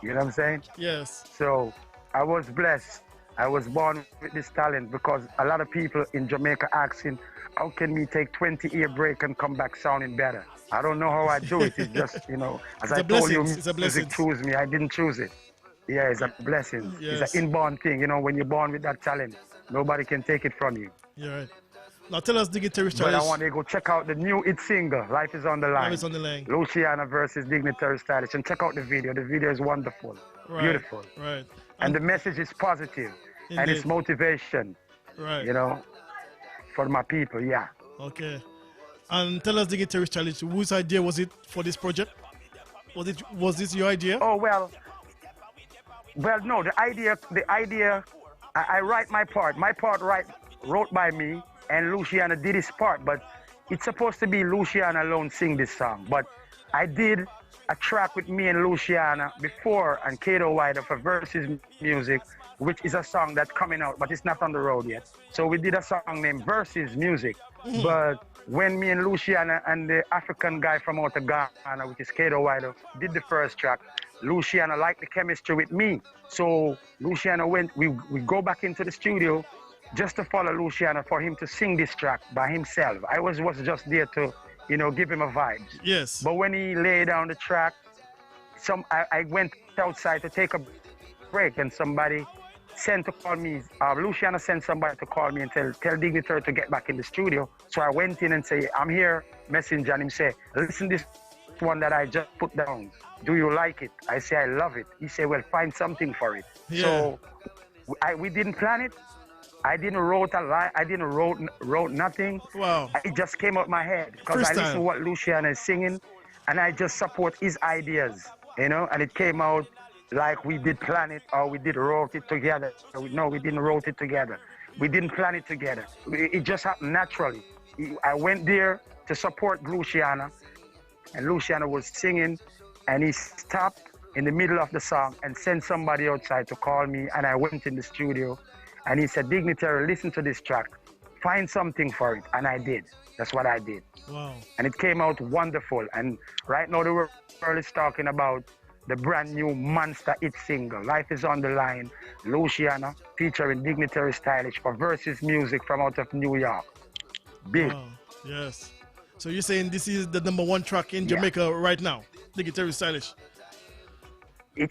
You know what I'm saying? Yes. So I was blessed. I was born with this talent, because a lot of people in Jamaica asking, how can me take 20-year break and come back sounding better? I don't know how I do it. It's just, as I told you, music chose me. I didn't choose it. Yeah, it's a blessing. Yes. It's an inborn thing. When you're born with that talent, nobody can take it from you. You're right. Now tell us the guitar But stylish. I want to go check out the new hit single, Life is on the Line. Life is on the line. Luciana versus Dignitary Stylish. And check out the video. The video is wonderful. Right. Beautiful. Right. And the message is positive. And it's Indeed. motivation. Right. For my people, yeah. Okay. And tell us the guitar stylish. Whose idea was it for this project? Was this your idea? Oh, well, no, the idea, I write my part. My part wrote by me, and Luciana did his part, but it's supposed to be Luciana alone sing this song. But I did a track with me and Luciana before, and Kato Wider for Versus Music, which is a song that's coming out, but it's not on the road yet. So we did a song named Versus Music. But when me and Luciana and the African guy from out of Ghana, which is Kato Wider, did the first track, Luciana liked the chemistry with me. So Luciana we go back into the studio just to follow Luciana for him to sing this track by himself. I was just there to, give him a vibe. Yes. But when he laid down the track, I went outside to take a break, and somebody sent to call me. Luciana sent somebody to call me and tell Dignitary to get back in the studio. So I went in and say, I'm here, messenger, and him say, listen this one that I just put down. Do you like it? I say, I love it. He said, well, find something for it. Yeah. So we didn't plan it. I didn't wrote a line. I didn't wrote nothing. Wow. It just came out my head because I listen to what Luciana is singing, and I just support his ideas, and it came out like we did plan it or we did wrote it together. No, we didn't wrote it together. We didn't plan it together. It just happened naturally. I went there to support Luciana, and Luciana was singing, and he stopped in the middle of the song and sent somebody outside to call me, and I went in the studio. And he said, Dignitary, listen to this track. Find something for it. And I did. That's what I did. Wow. And it came out wonderful. And right now the world is talking about the brand new monster hit single, Life is on the Line, Luciana, featuring Dignitary Stylish for Versus Music from out of New York. Big. Wow. Yes. So you're saying this is the number one track in Jamaica right now, Dignitary Stylish? This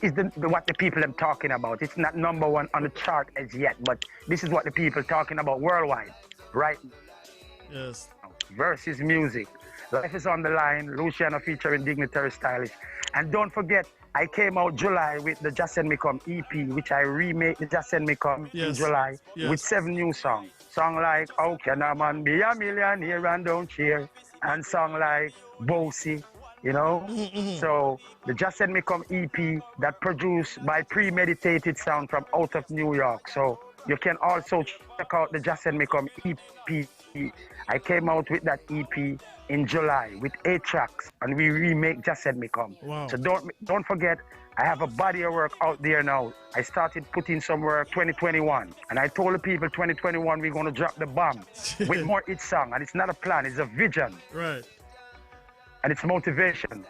is what the people are talking about. It's not number one on the chart as yet, but this is what the people are talking about worldwide, right? Yes. Versus music. Life is on the line. Lucia featuring Dignitary Stylish. And don't forget, I came out July with the Just Send Me Come EP, which I remade the Just Send Me Come in July with 7 new songs. Song like How Can a Man Be a Millionaire and Don't Cheer? And song like Bossy, you know? So the Just Send Me Come EP that produced by premeditated sound from out of New York. So you can also check out the Just Send Me Come EP. I came out with that EP in July with 8 tracks, and we remake Just Send Me Come. Wow. So don't forget, I have a body of work out there now. I started putting some work 2021, and I told the people 2021 we're gonna drop the bomb with more hit song, and it's not a plan, it's a vision. Right. And it's motivation.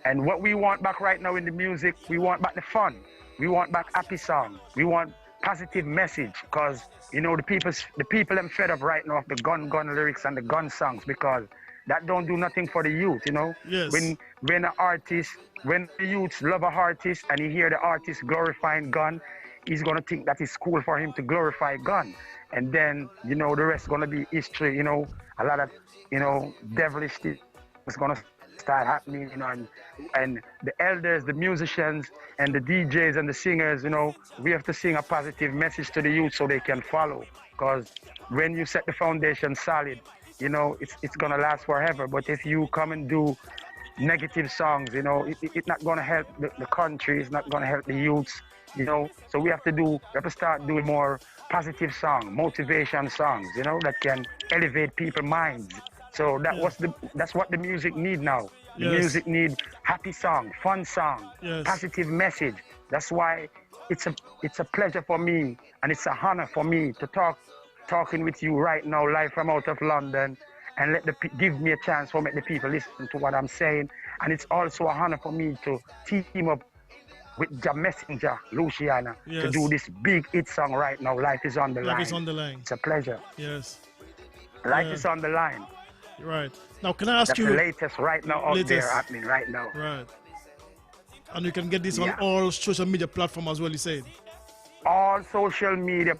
And what we want back right now in the music, we want back the fun. We want back happy song. We want positive message, because you know the people are fed up right now of the gun lyrics and the gun songs, because that don't do nothing for the youth, you know. Yes. When the youths love an artist and he hear the artist glorifying gun, he's gonna think that it's cool for him to glorify gun, and then you know the rest gonna be history. You know, a lot of devilish things is gonna start happening, you know, and the elders, the musicians, and the DJs and the singers, you know, we have to sing a positive message to the youth so they can follow. Because when you set the foundation solid, you know, it's gonna last forever. But if you come and do negative songs, you know, it's not gonna help the country. It's not gonna help the youths, you know. So we have to start doing more positive songs, motivation songs, you know, that can elevate people's minds. So that's what the music need now. The music need happy song, fun song, positive message. That's why it's a pleasure for me, and it's an honor for me to talking with you right now, live from out of London, and give me a chance for make the people listen to what I'm saying. And it's also an honor for me to team up with the messenger, Luciana, to do this big hit song right now. Life is on the line. Life is on the line. It's a pleasure. Yes. Life is on the line. Right. Now, can I ask you? That's the latest right now out there happening right now. Right. And you can get this on all social media platforms as well, you said? All social media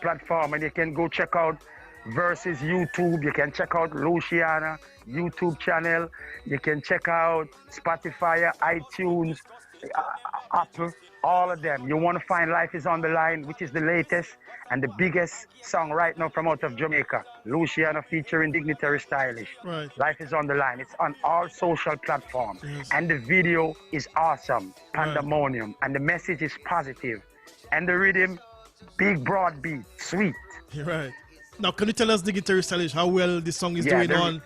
platform, and you can go check out Versus YouTube. You can check out Luciana YouTube channel. You can check out Spotify, iTunes, Apple, all of them. You want to find Life is on the Line, which is the latest and the biggest song right now from out of Jamaica. Luciana featuring Dignitary Stylish. Right. Life is on the Line. It's on all social platforms. And the video is awesome. Pandemonium. And the message is positive. And the rhythm, big broad beat, sweet. Right. Now, can you tell us, Dignitary Stylish, how well this song is doing on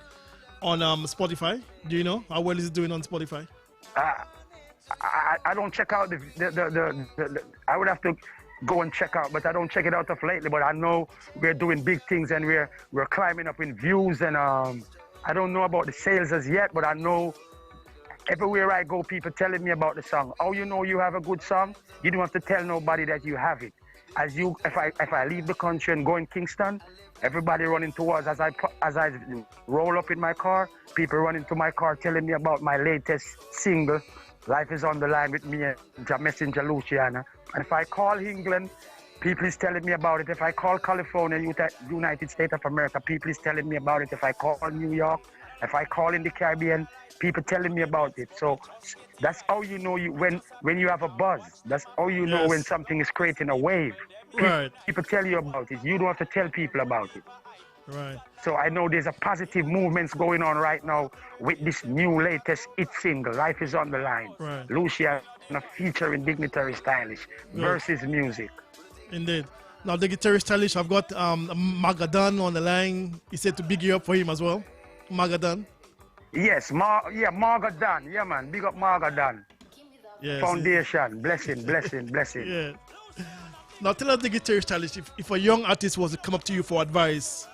Spotify? Do you know how well is it doing on Spotify? I don't check out I would have to go and check out, but I don't check it out of lately. But I know we're doing big things, and we're climbing up in views, and I don't know about the sales as yet, but I know everywhere I go, people telling me about the song. Oh, you know you have a good song? You don't have to tell nobody that you have it. If I leave the country and go in Kingston, everybody running towards as I roll up in my car, people running to my car telling me about my latest single, Life is on the Line with me and the messenger Luciana. And if I call England, people is telling me about it. If I call California, United States of America, people is telling me about it. If I call New York, if I call in the Caribbean, people telling me about it. So that's how you know when you have a buzz. That's how you know when something is creating a wave. People tell you about it. You don't have to tell people about it. Right. So I know there's a positive movements going on right now with this new latest hit single, Life is on the Line. Right. Lucia featuring Dignitary Stylish versus music. Indeed. Now, Dignitary Stylish, I've got Magadan on the line. He said to big you up for him as well. Magadan. Yes, Magadan. Yeah, man. Big up Magadan. Yes. Foundation. Blessing. Yeah. Now, tell us, Dignitary Stylish, if a young artist was to come up to you for advice,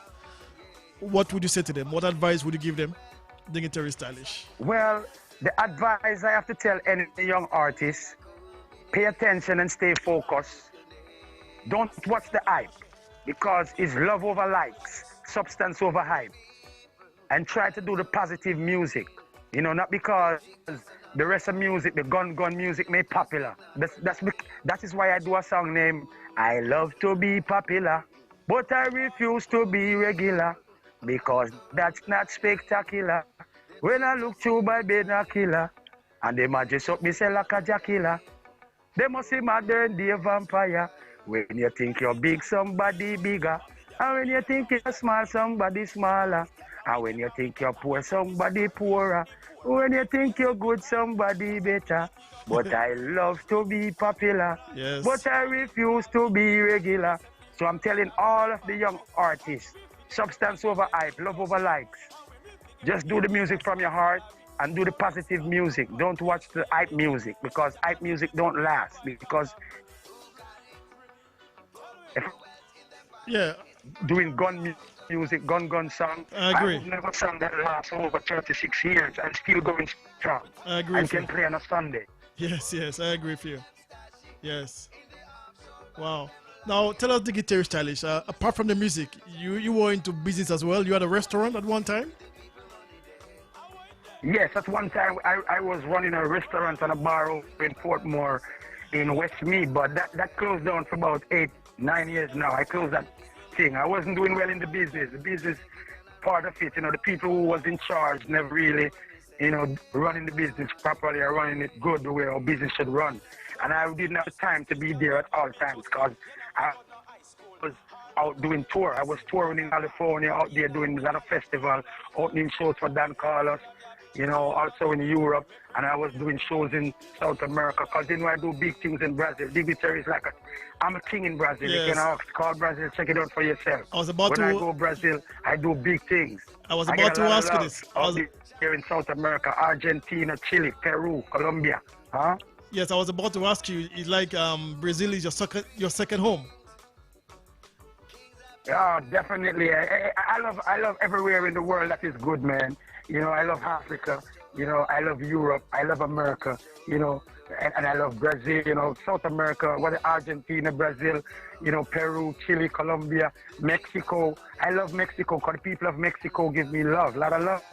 what would you say to them? What advice would you give them, Dignitary Stylish? Well, the advice I have to tell any young artist, pay attention and stay focused. Don't watch the hype, because it's love over likes. substance over hype and try to do the positive music. You know, not because the rest of music, the gun music, made popular. That is why I do a song named I Love to Be Popular, but I refuse to be regular because that's not spectacular. When I look through my binocular and they might just up me say like a jackilla, they must see modern day vampire. When you think you're big, somebody bigger. And when you think you're small, somebody smaller. And when you think you're poor, somebody poorer. When you think you're good, somebody better. But I love to be popular. Yes. But I refuse to be regular. So I'm telling all of the young artists, substance over hype, love over likes. Just do the music from your heart and do the positive music. Don't watch the hype music because hype music don't last. Because yeah, doing gun music, gun song. I agree. I would never sung that last over 36 years and still going strong. I agree. And can play on a Sunday. Yes, I agree with you. Yes. Wow. Now tell us the guitar stylish. Apart from the music, you were into business as well. You had a restaurant at one time. Yes, at one time I was running a restaurant and a bar in Portmore in Westmead, but that closed down for about 8-9 years now. I closed that thing. I wasn't doing well in the business. The business part of it, you know, the people who was in charge never really, you know, running the business properly or running it good the way our business should run. And I didn't have time to be there at all times because I was out doing tour. I was touring in California, out there doing a lot of festival, opening shows for Dan Carlos, you know, also in Europe, and I was doing shows in South America, because then I do big things in Brazil. Digital is like I'm a king in Brazil. Yes. You can call Brazil, check it out for yourself. I was about when to. I go Brazil, I do big things. I was about to ask you this. Here in South America, Argentina, Chile, Peru, Colombia. Huh? Yes, I was about to ask you. It's like Brazil is your second home. Yeah, definitely. I love everywhere in the world that is good, man. You know, I love Africa. You know, I love Europe. I love America. You know, and I love Brazil. You know, South America, Argentina, Brazil. You know, Peru, Chile, Colombia, Mexico. I love Mexico because the people of Mexico give me love, a lot of love.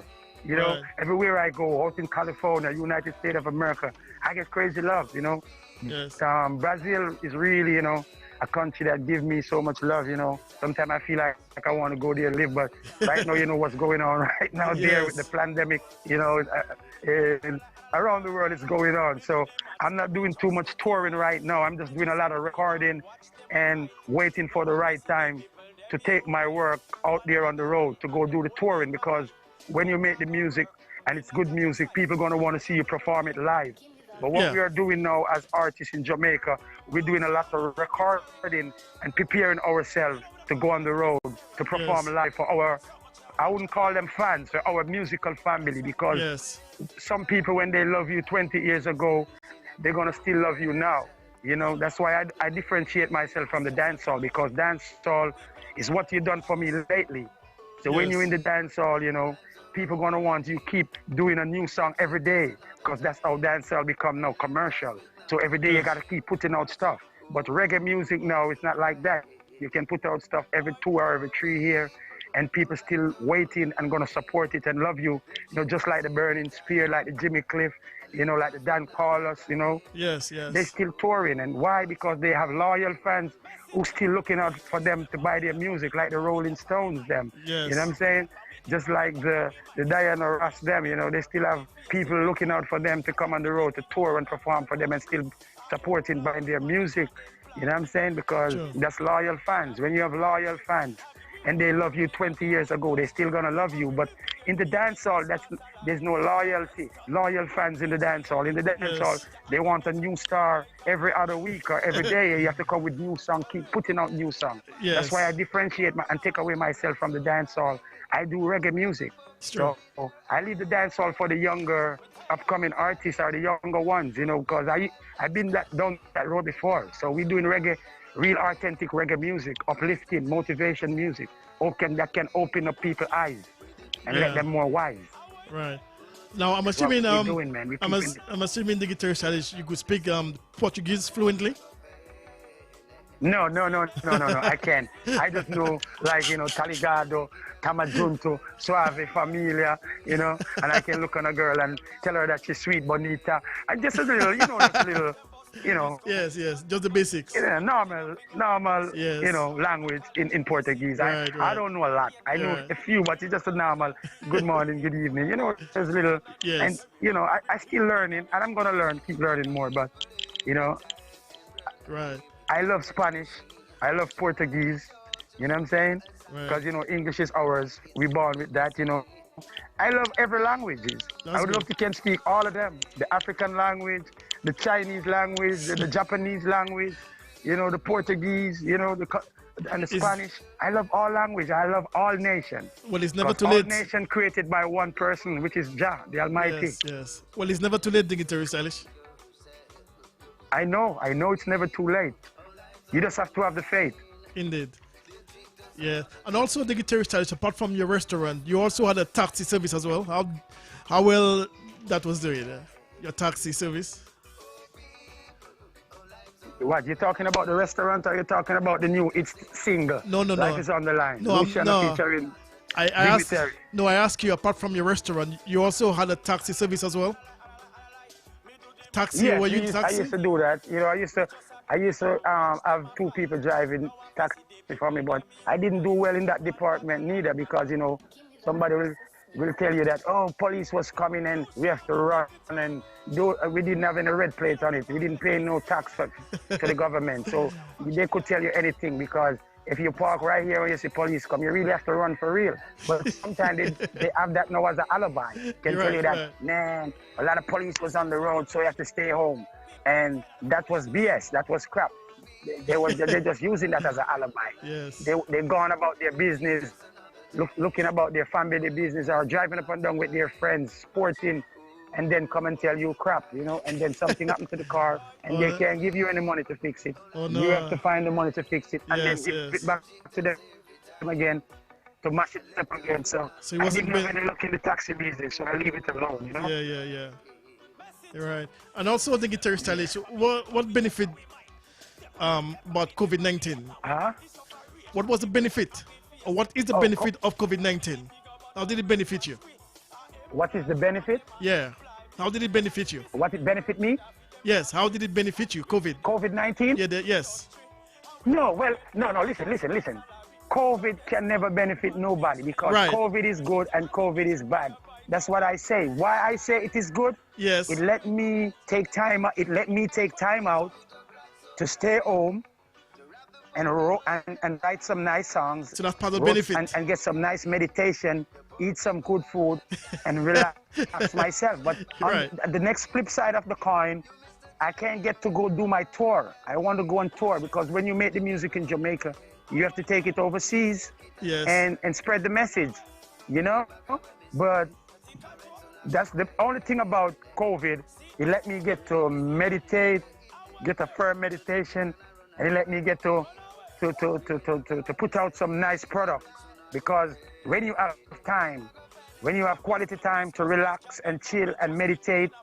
You know, right. Everywhere I go, out in California, United States of America, I get crazy love. You know, yes. Brazil is really, you know, a country that gives me so much love, you know. Sometimes I feel like I want to go there and live, but right now, you know what's going on right now there with the pandemic, you know, and around the world it's going on. So I'm not doing too much touring right now. I'm just doing a lot of recording and waiting for the right time to take my work out there on the road to go do the touring, because when you make the music and it's good music, people are going to want to see you perform it live. But what we are doing now as artists in Jamaica, we're doing a lot of recording and preparing ourselves to go on the road, to perform live for our, I wouldn't call them fans, for our musical family, because some people, when they love you 20 years ago, they're going to still love you now. You know, that's why I differentiate myself from the dancehall, because dancehall is what you've done for me lately. So when you're in the dancehall, you know, people are going to want you keep doing a new song every day, because that's how dancehall become now commercial. So every day you got to keep putting out stuff. But reggae music now, it's not like that. You can put out stuff every 2 or every 3 years, and people still waiting and going to support it and love you. You know, just like the Burning Spear, like the Jimmy Cliff, you know, like the Dan Carlos, you know. Yes. They're still touring. And why? Because they have loyal fans who still looking out for them to buy their music, like the Rolling Stones, them. Yes. You know what I'm saying? Just like the Diana Ross, them, you know, they still have people looking out for them to come on the road to tour and perform for them and still supporting buying their music. You know what I'm saying? Because that's loyal fans. When you have loyal fans and they love you 20 years ago, they're still gonna love you. But in the dancehall, there's no loyalty. Loyal fans in the dancehall. In the dancehall, they want a new star every other week or every day. You have to come with new song, keep putting out new song. Yes. That's why I differentiate and take away myself from the dancehall. I do reggae music. So I leave the dancehall for the younger upcoming artists or the younger ones, you know, because I've been down that road before. So we're doing reggae, real authentic reggae music, uplifting, motivation music, that can open up people's eyes and let them more wise. Right. Now I'm assuming I'm assuming the guitar stylist, you could speak Portuguese fluently. No. I can't. I just know, like, Taligado, Tamajunto, Suave, Familia, and I can look on a girl and tell her that she's sweet, bonita. And just a little, just a little, Yes, just the basics. normal, Yes. language in Portuguese. Right. I don't know a lot. I know a few, but it's just a normal good morning, good evening. There's little, Yes. and, I still learning, and I'm going to keep learning more, but, Right. I love Spanish. I love Portuguese. You know what I'm saying? Right. Because, English is ours. We born with that, I love every languages. I would love to can speak all of them. The African language, the Chinese language, the Japanese language, the Portuguese, and the Spanish. I love all language. I love all nations. Well, it's never too all late. nation created by one person, which is Jah, the Almighty. Yes. Well, it's never too late, Dignitary Stylish. I know it's never too late. You just have to have the faith. Indeed. Yeah. And also, Dignitary Stylish, apart from your restaurant, you also had a taxi service as well. How well that was doing, your taxi service? What, you're talking about the restaurant or you're talking about the new It's single? No. Life is on the line. No, Lucia no. featuring I ask you, apart from your restaurant, you also had a taxi service as well? Taxi, yes, were you taxi? I used to do that. I used to have two people driving taxi for me, but I didn't do well in that department neither because, somebody will tell you that, police was coming and we have to run and we didn't have any red plates on it. We didn't pay no tax to the government. So they could tell you anything because if you park right here when you see police come, you really have to run for real. But sometimes they have that now as an alibi. Can tell you that, man, a lot of police was on the road, so you have to stay home. And that was BS. That was crap. They're just using that as an alibi. Yes. They're going about their business, looking about their family business, or driving up and down with their friends, sporting, and then come and tell you crap, and then something happened to the car, and they can't give you any money to fix it. Oh, no. You have to find the money to fix it, and then give it back to them again to mash it up again. So I didn't have any luck in the taxi business, so I leave it alone, Yeah. You're right. And also the guitar stylish, what benefit about COVID-19? Huh? What was the benefit? Or what is the benefit of COVID-19? How did it benefit you? What is the benefit? Yeah. How did it benefit you? What it benefit me? Yes. How did it benefit you, COVID? COVID-19? Yeah, yes. No, listen. COVID can never benefit nobody because COVID is good and COVID is bad. That's what I say. Why I say it is good? Yes. It let me take time out to stay home and write some nice songs. So that's part of the benefit. And get some nice meditation, eat some good food, and relax myself. But on the next flip side of the coin, I can't get to go do my tour. I want to go on tour because when you make the music in Jamaica, you have to take it overseas and spread the message, But that's the only thing about COVID. It let me get to meditate, get a firm meditation, and it let me get to put out some nice product. Because when you have time, when you have quality time to relax and chill and meditate,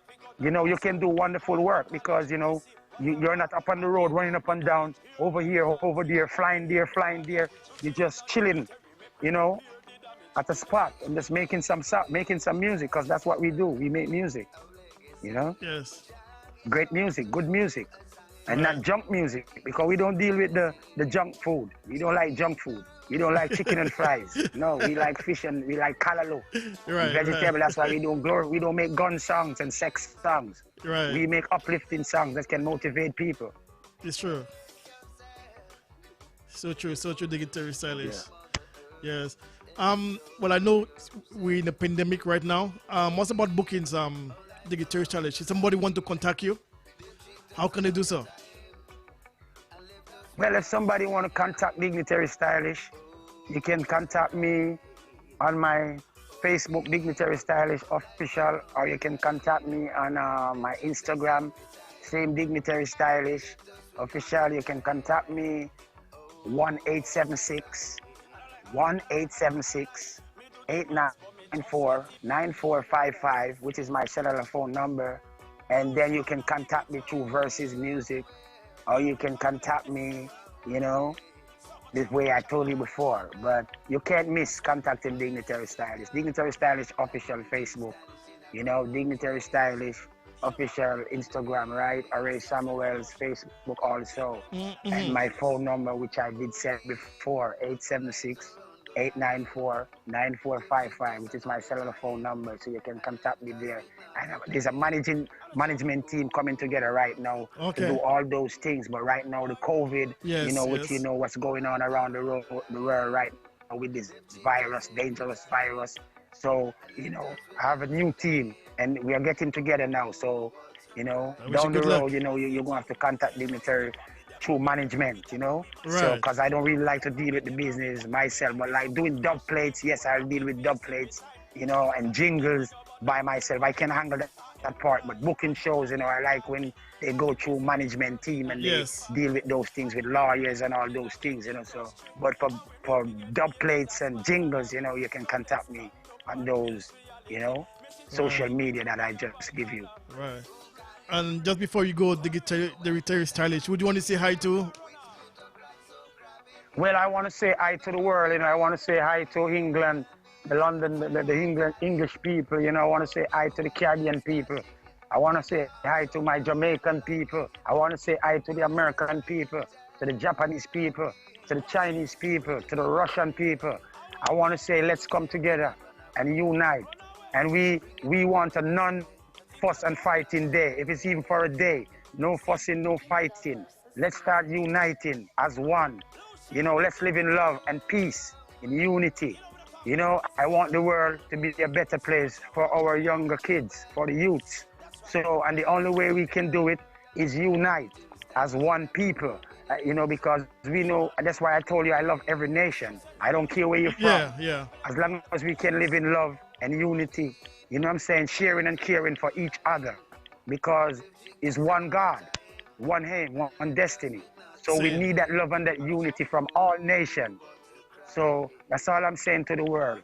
you can do wonderful work because, you're not up on the road, running up and down, over here, over there, flying there. You're just chilling, at a spot and just making some music because that's what we do. We make music, Yes. Great music, good music, and not junk music because we don't deal with the junk food. We don't like junk food. We don't like chicken and fries. No, we like fish and we like callaloo. Vegetable. That's why we don't make gun songs and sex songs. We make uplifting songs that can motivate people. It's true. So true, Dignitary Stylish. Yes. Well, I know we're in a pandemic right now. What's about bookings, Dignitary Stylish? If somebody want to contact you, how can they do so? Well, if somebody want to contact Dignitary Stylish, you can contact me on my Facebook, Dignitary Stylish Official, or you can contact me on my Instagram, same Dignitary Stylish Official. You can contact me 1-876 894-9455, which is my cellular phone number. And then you can contact me through Versus Music, or you can contact me you know, this way I told you before. But you can't miss contacting Dignitary Stylish. Dignitary Stylish official Facebook, you know, Dignitary Stylish official Instagram, right? Array Samuel's Facebook also. And my phone number, which I did say before, 876-894-9455, which is my cellular phone number, so you can contact me there. And there's a management team coming together right now to do all those things. But right now, the COVID, you know, which you know what's going on around the world right now with this virus, dangerous virus. So, you know, I have a new team, and we are getting together now. So, you know, down the road, you know, you're going to have to contact Dignitary through management, you know? Right. So, because I don't really like to deal with the business myself, but like doing dub plates, yes, I'll deal with dub plates, you know, and jingles by myself. I can handle that part, but booking shows, you know, I like when they go through management team and they deal with those things with lawyers and all those things, you know. So, but for dub plates and jingles, you know, you can contact me on those, you know, social media that I just give you. Right. And just before you go, Dignitary Stylish, would you want to say hi to? Well, I want to say hi to the world, you know. I want to say hi to England, the London, the English people, you know. I want to say hi to the Caribbean people. I want to say hi to my Jamaican people. I want to say hi to the American people, to the Japanese people, to the Chinese people, to the Russian people. I want to say let's come together and unite. And we want a non-fuss and fighting day. If it's even for a day, no fussing, no fighting. Let's start uniting as one. You know, let's live in love and peace, in unity. You know, I want the world to be a better place for our younger kids, for the youths. So, and the only way we can do it is unite as one people. You know, because we know, that's why I told you I love every nation. I don't care where you're from. Yeah. As long as we can live in love and unity, you know what I'm saying, sharing and caring for each other. Because it's one God, one aim, one destiny. So we need that love and that unity from all nations. So that's all I'm saying to the world.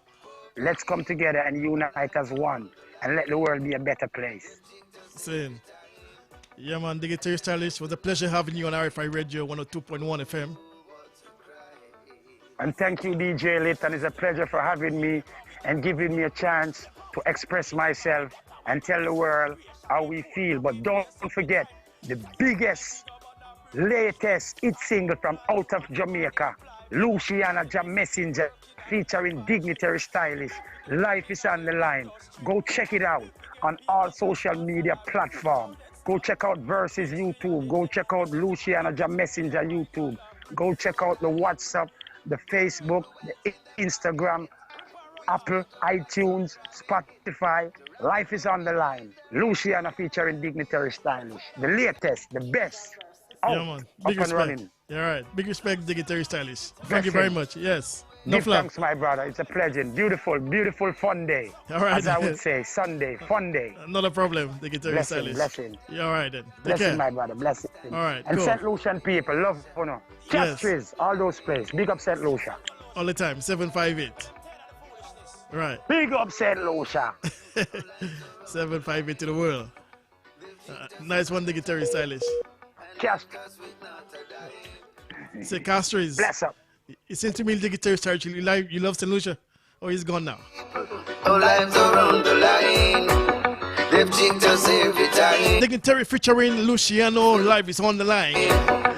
Let's come together and unite as one and let the world be a better place. Same. Yeah, man, Dignitary Stylish, it was a pleasure having you on RFI Radio 102.1 FM. And thank you, DJ Litton. It's a pleasure for having me and giving me a chance to express myself and tell the world how we feel. But don't forget, the biggest, latest hit single from out of Jamaica, Lucia Messenger, featuring Dignitary Stylish. Life is on the line. Go check it out on all social media platforms. Go check out Versus YouTube. Go check out Luciana Messenger YouTube. Go check out the WhatsApp, the Facebook, the Instagram, Apple, iTunes, Spotify. Life is on the line. Luciana featuring Dignitary Stylish. The latest, the best. Yeah, man. Big respect. Running. Yeah, right. Big respect, Dignitary Stylish. Thank you very much. Yes. Give thanks, my brother. It's a pleasure. Beautiful, beautiful, fun day. All right. As I would say, Sunday, fun day. Not a problem, Dignitary Stylish. Blessing. Yeah, all right then. Blessing, my brother. Blessing. All right. And cool. St. Lucian people, love, you know. Castries, all those places. Big up St. Lucia. All the time, 758. Right. Big up St. Lucia. 758 to the world. Nice one, Dignitary Stylish. Castries. Say Castries. Bless up. It seems to me Dignitary Stylish, you love St. Lucia? Or he's gone now? Our lives are on the line. They've cheated us every time. Dignitary featuring Luciano, live is on the line.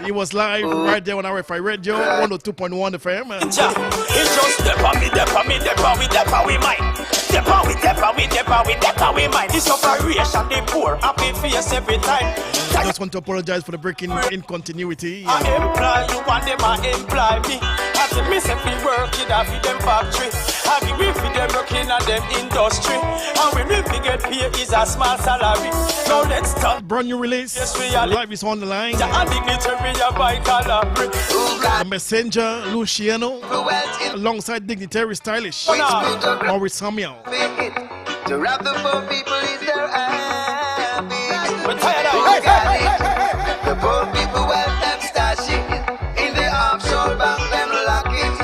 He was live right there on RFI Radio, 102.1 FM. It's just step on me, mind. Step on we mind. This operation, they poor, happy face every time. I just want to apologize for the breaking in continuity. I employ you and them I employ me. As a miss if we work in a them factory. I give we for them working at them industry. And we really get paid is a small salary. Now let's start. Brand new release. Yes, live is on the line. The Messenger Luciano alongside Dignitary Stylish. Maurice Samuel. To rob the poor people is their habit. We're tired of the poor people wealth them stash it. In the offshore bank them lock it.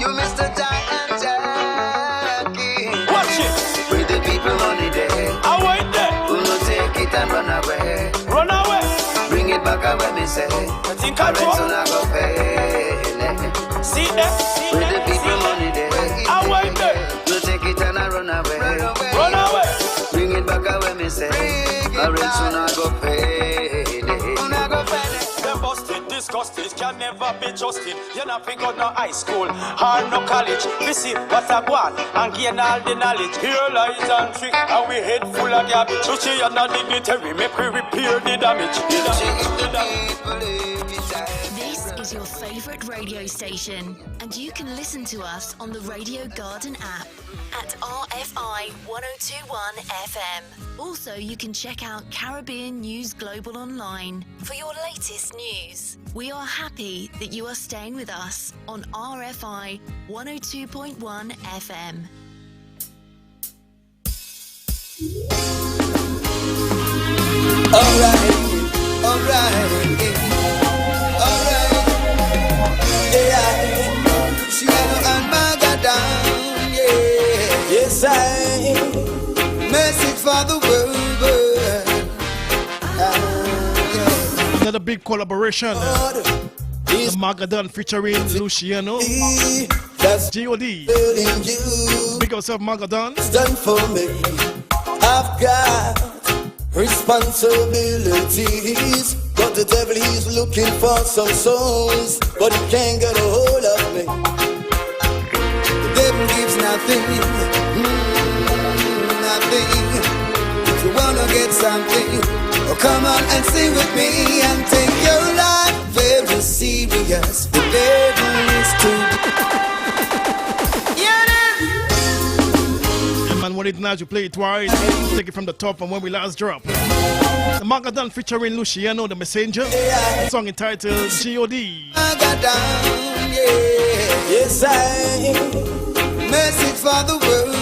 You Mr. Tie and Jackie. Watch it. With the people money there. I wait there. Who no take it and run away. Run away. Bring it back when me say. think I I rent soon I go pay. See that? With the people money there. I wait there. You take it and I run away. Run away. Bring it back away, me say. I rent soon I go pay. Them busted, disgusted, can never be trusted. You not pick out no high school or no college. We see what I want and gain all the knowledge. Here lies and trick, and we head full of garbage. Lucia and the dignitary, make we repair the damage. This is your favorite radio station, and you can listen to us on the Radio Garden app at RFI 1021 FM. Also, you can check out Caribbean News Global online for your latest news. We are happy that you are staying with us on RFI 102.1 FM. Alright. Yeah, Luciano and Magadan, yeah. Yes, message for the world. Yeah. Another big collaboration. The Magadan featuring Luciano. That's G.O.D. Big up yourself, Magadan. It's done for me. I've got responsibilities, but the devil he's looking for some souls, but he can't get a hold of me. The devil gives nothing, nothing. If you wanna get something, oh come on and sing with me and take your life very serious. The devil is too. And when it's nice, you play it twice. Take it from the top from when we last dropped. The Magadan featuring Luciano, the Messenger. The song entitled G.O.D. Magadan, yeah. Yes, message for the world.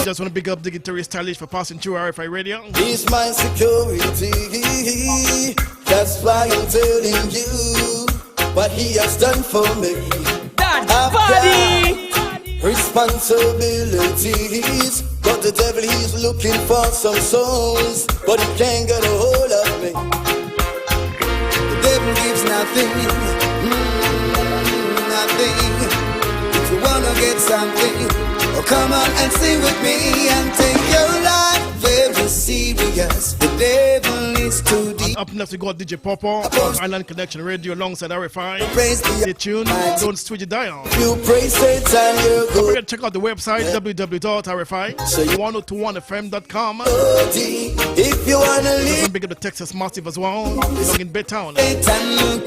Just want to big up the guitarist Stylish for passing through RFI Radio. He's my security. That's why I'm telling you what he has done for me. I've got responsibilities, but the devil he's looking for some souls, but he can't get a hold of me. The devil gives nothing, nothing. If you wanna get something, oh come on and sing with me and take your life very serious. The devil is too deep. Up next we got DJ Popo, Island Connection Radio alongside RFI. Stay tuned, don't switch your dial. You praise Satan, you don't forget to check out the website www.rfi1021fm.com. If you wanna live, big up the Texas Massive as well. Along in Baytown.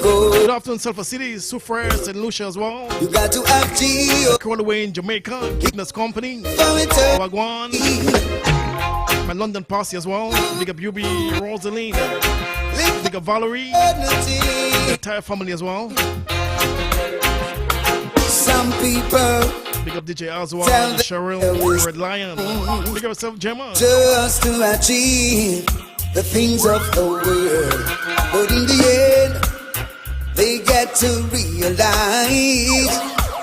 Good afternoon, Sulphur City, Sufres and Lucia as well. You got to have G.O. Crawlaway in Jamaica, Fitness Company, Wagwan. My London posse as well. Big up UB Rosaline. Big up Valerie. The entire family as well. Some people big up DJ Azwa, Cheryl, Red Lion. Big up yourself, Gemma. Just to achieve the things of the world, but in the end, they get to realize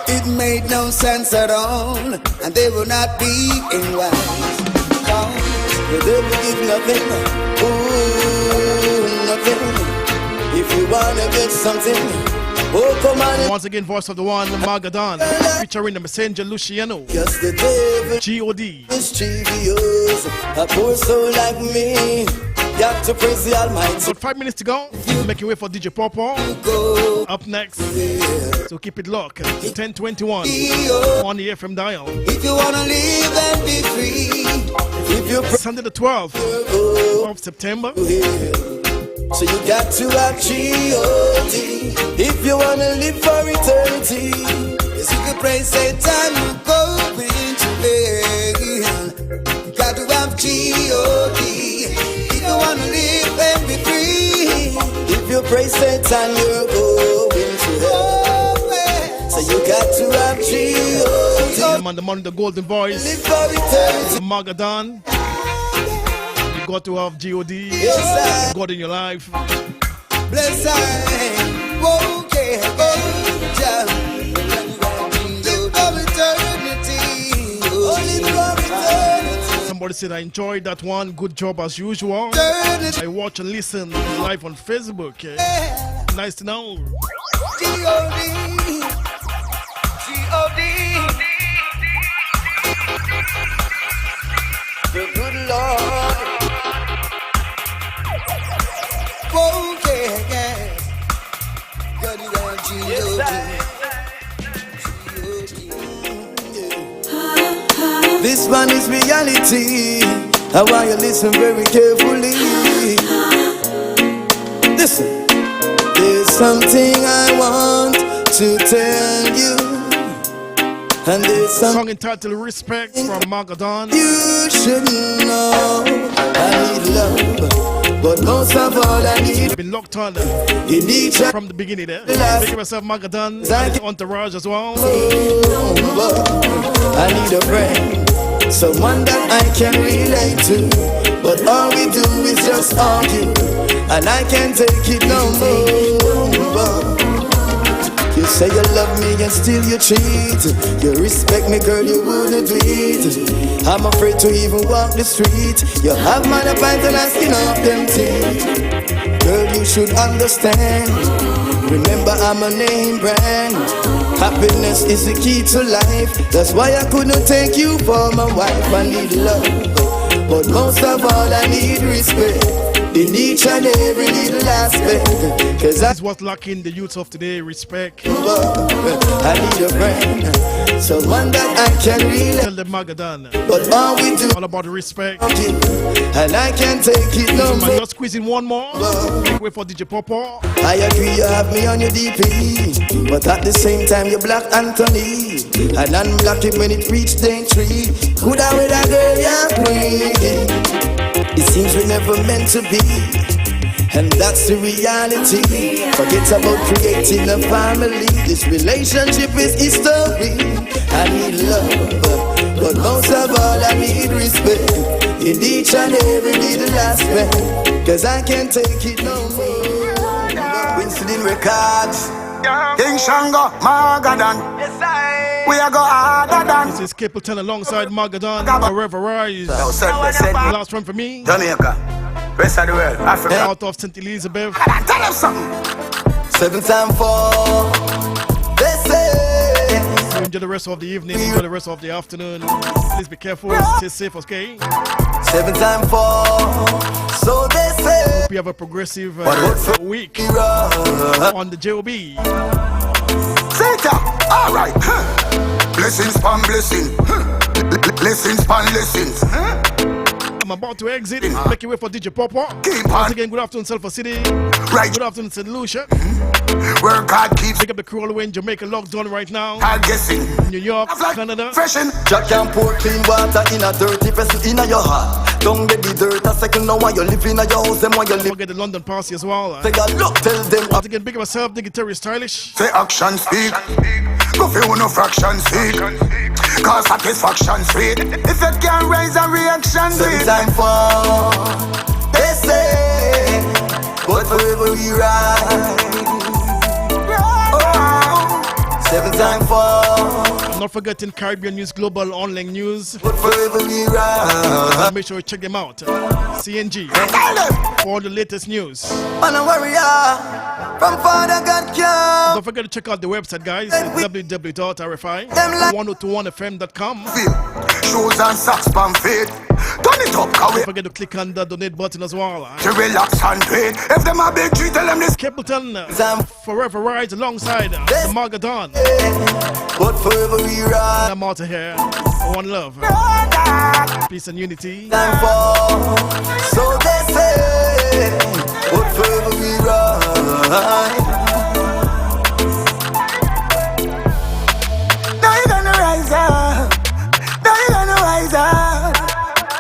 it made no sense at all, and they will not be in wise. The devil give nothing, nothing. If you wanna get something, oh come on. Once again, voice of the one, Magadan, featuring the Messenger Luciano. Just the devil, G.O.D. Mischievous, a poor soul like me. Got to praise the Almighty. Got 5 minutes to go. Making way for DJ Popo. Up next. So keep it locked. 1021 on the FM dial. If you wanna live and be free, if you Sunday the 12th of September. So you got to have G.O.D. if you wanna live for eternity. Yes, you can praise Satan, you go into hell. You got to have G.O.D. if you wanna live and be free. If you praise Satan, you're going to hell. So you got to have G.O.D. Man, the man, the golden voice. Live for eternity. Magadan. You got to have G.O.D. Yes, God in your life. Bless I, okay, live for eternity. Somebody said I enjoyed that one. Good job as usual. I watch and listen live on Facebook. Nice to know. G-O-D. The good Lord. Oh, yeah. God is our G-O-D. This one is reality. I want you to listen very carefully. Listen. There's something I want to tell you. And there's song entitled Respect from Magadan. You should know I need love, but most of all I need. Been locked on in each from the beginning there. Make myself Magadan and his entourage as well. I need a friend, someone that I can relate to. But all we do is just argue, and I can't take it no more. You say you love me and still you cheat. You respect me, girl, you wouldn't do it. I'm afraid to even walk the street. You have my pint and asking off them teeth. Girl, you should understand. Remember, I'm a name brand. Happiness is the key to life. That's why I couldn't take you for my wife. I need love, but most of all I need respect. In each and every little aspect. Cause that's what's lacking the youth of today, respect. I need a friend, someone that I can relate. Tell them Magadan. But all we do all about respect. And I can't take it no more. Just squeezing one more. Wait for DJ Popo. I agree you have me on your DP, but at the same time you block Anthony and unblock it when it reached day 3. Could I with a girl you're playing? It seems we never meant to be, and that's the reality. Forget about creating a family. This relationship is history. I need love, but most of all I need respect. In each and every little aspect. Cause I can't take it no more. Winston Records, King Shango, Magadan. We are go harder than. This is Capleton alongside Magadan. Forever Rise. Last one for me. Jamaica. Rest of the world. Africa. Out of St. Elizabeth. Tell them something. 7 times 4. They say. Enjoy the rest of the evening. Enjoy the rest of the afternoon. Please be careful. Stay safe, okay? 7 times 4. So they say. Hope you have a progressive week on the JOB. Alright. Blessings upon blessing. Blessings upon blessings. I'm about to exit. Make your way for DJ Popo. Once again, good afternoon, Sulphur City. Right. Good afternoon, St. Lucia. Where God keeps. Pick up the crew all the way in Jamaica, locked on right now. I'm guessing. New York, Canada. Freshen. Jack and pour clean water in a dirty vessel in your heart. Don't get the dirt a second now while you live in your house. Them while you live. Forget the London Party as well. Take a look, tell them. Once again, big up myself, the guitarist stylish. Say action speak. Go for no fraction speak. Cause satisfaction sweet. If you can't raise a reaction, 7 times 4. They say, but forever we ride. 7 times 4. Not forgetting Caribbean News Global online news. But forever we ride. Make sure you check them out. CNG for all the latest news. I'm a warrior from Father God Come. Don't forget to check out the website, guys. www.rfi1021fm.com. Shoes and socks pan feet. Turn it up, don't forget to click on the donate button as well. To relax and pay. If them a big tree, tell them this. Capleton Forever Rides alongside the Magadan. But forever we ride. I'm out of here. One love. Peace and unity. Time for. So they say. But forever we ride. Now you gonna rise up. Now you gonna rise up.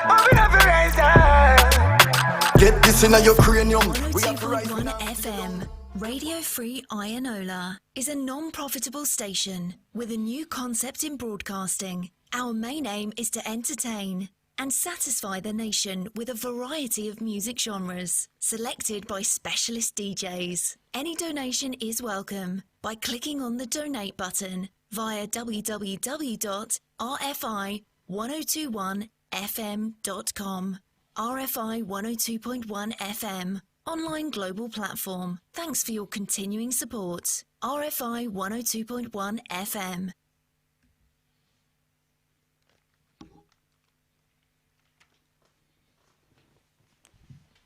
Oh, we have to rise up. Get this in your cranium. 102.1 FM. Radio Free Ionola is a non-profitable station with a new concept in broadcasting. Our main aim is to entertain and satisfy the nation with a variety of music genres selected by specialist DJs. Any donation is welcome by clicking on the donate button via www.rfi1021 102.1fm.com. RFI 102.1 FM. Online global platform. Thanks for your continuing support. RFI 102.1 FM.